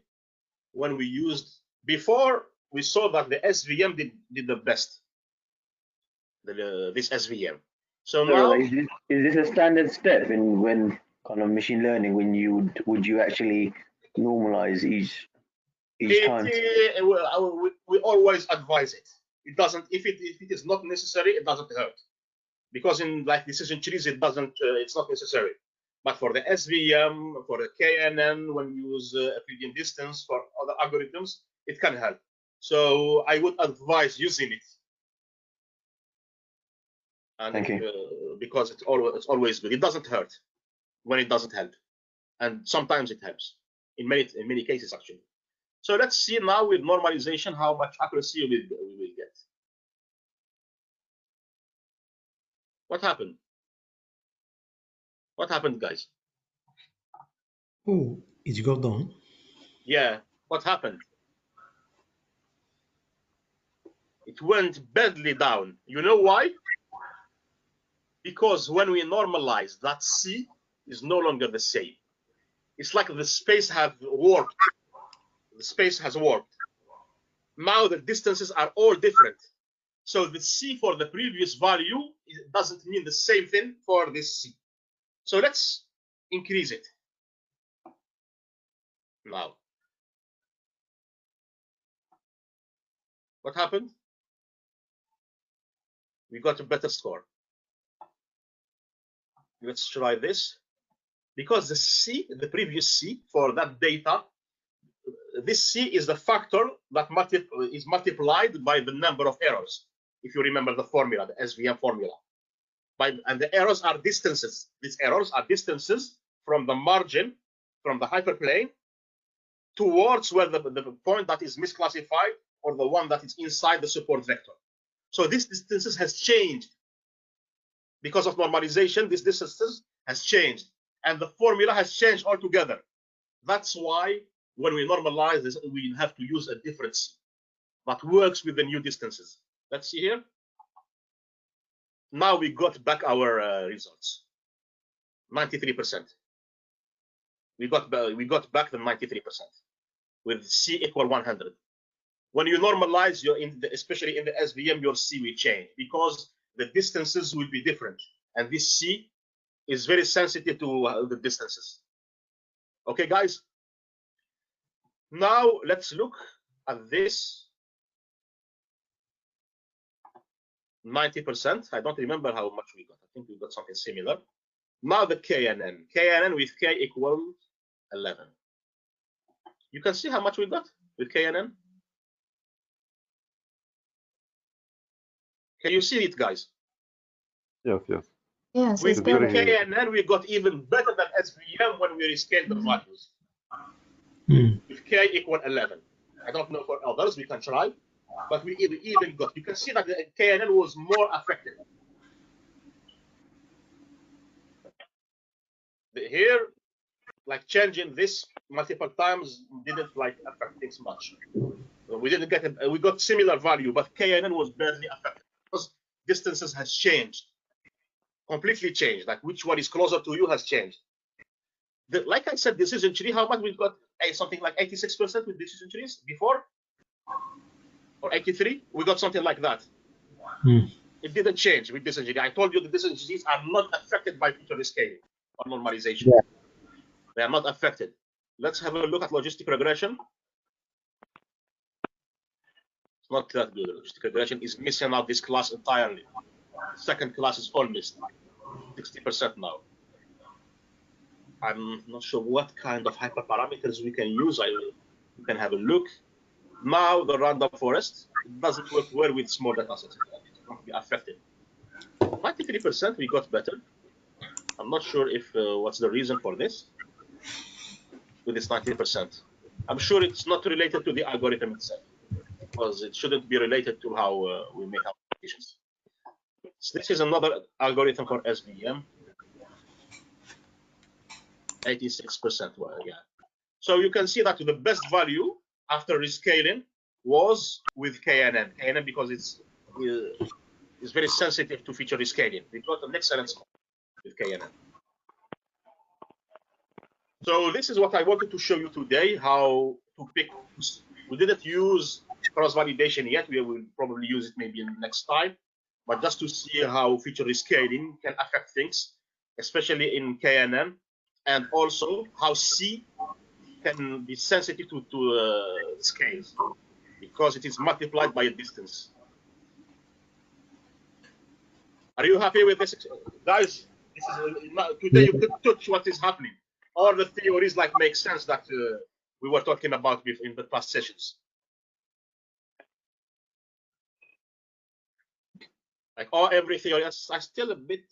Speaker 2: when we used before. We saw that the SVM did the best. This SVM. So now,
Speaker 10: is this a standard step in when kind of machine learning, when you would you actually normalize each time?
Speaker 2: We always advise it. It doesn't, if it is not necessary, it doesn't hurt, because in like decision trees it doesn't, it's not necessary. But for the SVM, for the KNN, when you use Euclidean distance for other algorithms, it can help. So I would advise using it. And
Speaker 10: Thank you.
Speaker 2: Because it's always good. It doesn't hurt when it doesn't help, and sometimes it helps in many cases actually. So let's see now with normalization how much accuracy we will get. What happened? What happened, guys?
Speaker 8: Oh, it got down.
Speaker 2: Yeah, what happened? It went badly down. You know why? Because when we normalize, that C is no longer the same. It's like the space have warped. The space has warped. Now the distances are all different. So the C for the previous value doesn't mean the same thing for this C. So let's increase it. Now, what happened? We got a better score. Let's try this. Because the C, the previous C for that data, this C is the factor that is multiplied by the number of errors. If you remember the formula, the SVM formula. And the errors are distances. These errors are distances from the margin, from the hyperplane, towards where the point that is misclassified or the one that is inside the support vector. So this distances has changed. Because of normalization, this distances has changed. And the formula has changed altogether. That's why when we normalize this, we have to use a different C that works with the new distances. Let's see here. Now we got back our results. 93%. We got back the 93% with C equal 100. When you normalize, especially in the SVM, your C will change because the distances will be different, and this C is very sensitive to the distances. Okay, guys. Now let's look at this 90%. I don't remember how much we got. I think we got something similar. Now the KNN. KNN with K equals 11. You can see how much we got with KNN. Can you see it, guys?
Speaker 7: Yes, yes.
Speaker 6: Yes,
Speaker 2: with KNN, we got even better than SVM when we rescaled the values. With K equal 11. I don't know for others, we can try, but we even got. You can see that the KNN was more affected. Here, like changing this multiple times didn't like affect things much. We didn't get it. We got similar value, but KNN was barely affected because distances has changed, completely changed. Like which one is closer to you has changed. Like I said, decision tree. How much we got? Something like 86% with decision trees before, or 83. We got something like that. It didn't change with decision tree. I told you the decision trees are not affected by feature rescaling or normalization.
Speaker 10: Yeah.
Speaker 2: They are not affected. Let's have a look at logistic regression. It's not that good. Logistic regression is missing out this class entirely. Second class is all missed. 60% now. I'm not sure what kind of hyperparameters we can use. We can have a look. Now the random forest doesn't work well with small data sets. It's going to be affected. 93% we got better. I'm not sure if what's the reason for this with this 90%. I'm sure it's not related to the algorithm itself, because it shouldn't be related to how we make our applications. So this is another algorithm for SVM. 86%. Well, yeah. So you can see that the best value after rescaling was with KNN. KNN because it's very sensitive to feature rescaling. We got an excellent score with KNN. So this is what I wanted to show you today, how to pick. We didn't use cross-validation yet. We will probably use it maybe next time. But just to see how feature rescaling can affect things, especially in KNN, and also how C can be sensitive to scales, because it is multiplied by a distance. Are you happy with this, guys? This is, today you could touch what is happening. All the theories like make sense that we were talking about in the past sessions. Like every theory, I'm still a bit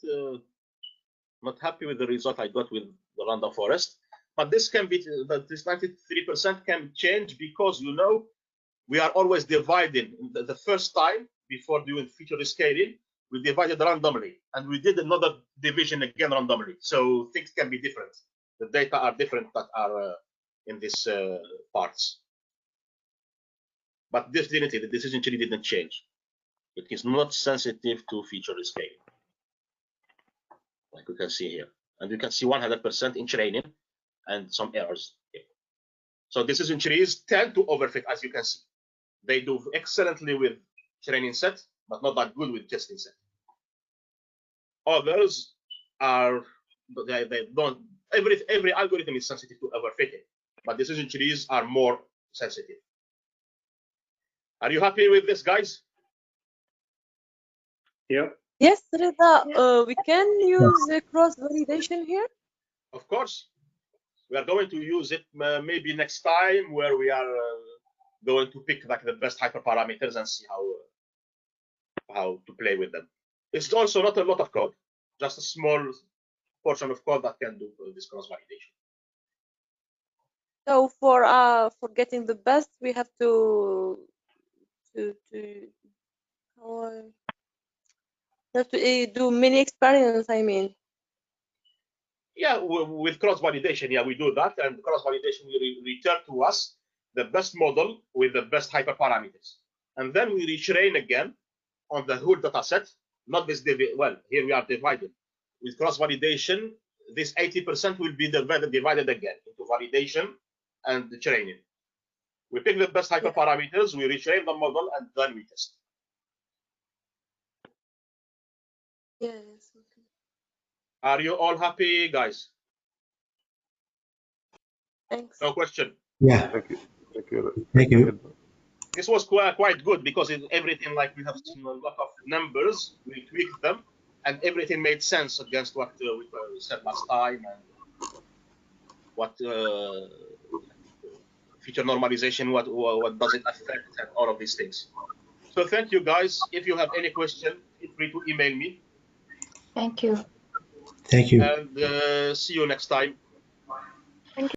Speaker 2: not happy with the result I got with the random forest. But this can be, this 93% can change because, you know, we are always dividing. The first time before doing feature rescaling, we divided randomly, and we did another division again randomly. So things can be different. The data are different that are in these parts. But definitely, the decision tree didn't change. It is not sensitive to feature rescaling, like we can see here. And you can see 100% in training and some errors here. So decision trees tend to overfit, as you can see. They do excellently with training set, but not that good with testing set. Others are, they don't, every algorithm is sensitive to overfitting, but decision trees are more sensitive. Are you happy with this, guys?
Speaker 3: Yeah.
Speaker 4: Yes, Rida, we can use cross-validation here?
Speaker 2: Of course. We are going to use it maybe next time, where we are going to pick like the best hyperparameters and see how to play with them. It's also not a lot of code, just a small portion of code that can do this cross-validation.
Speaker 4: So for getting the best, we have to do many experiments, I mean.
Speaker 2: Yeah, with cross-validation, yeah, we do that, and cross-validation will return to us the best model with the best hyperparameters. And then we retrain again on the whole data set, not this, well, here we are divided. With cross-validation, this 80% will be divided again into validation and the training. We pick the best hyperparameters, we retrain the model, and then we test.
Speaker 4: Yes.
Speaker 2: Are you all happy, guys?
Speaker 4: Thanks.
Speaker 2: No question.
Speaker 8: Yeah.
Speaker 7: Thank you. Thank you.
Speaker 8: Thank you.
Speaker 2: This was quite good because everything, like we have seen a lot of numbers, we tweaked them, and everything made sense against what we said last time, and what feature normalization, what does it affect, and all of these things. So thank you, guys. If you have any question, feel free to email me.
Speaker 6: Thank you.
Speaker 8: Thank you.
Speaker 2: And see you next time.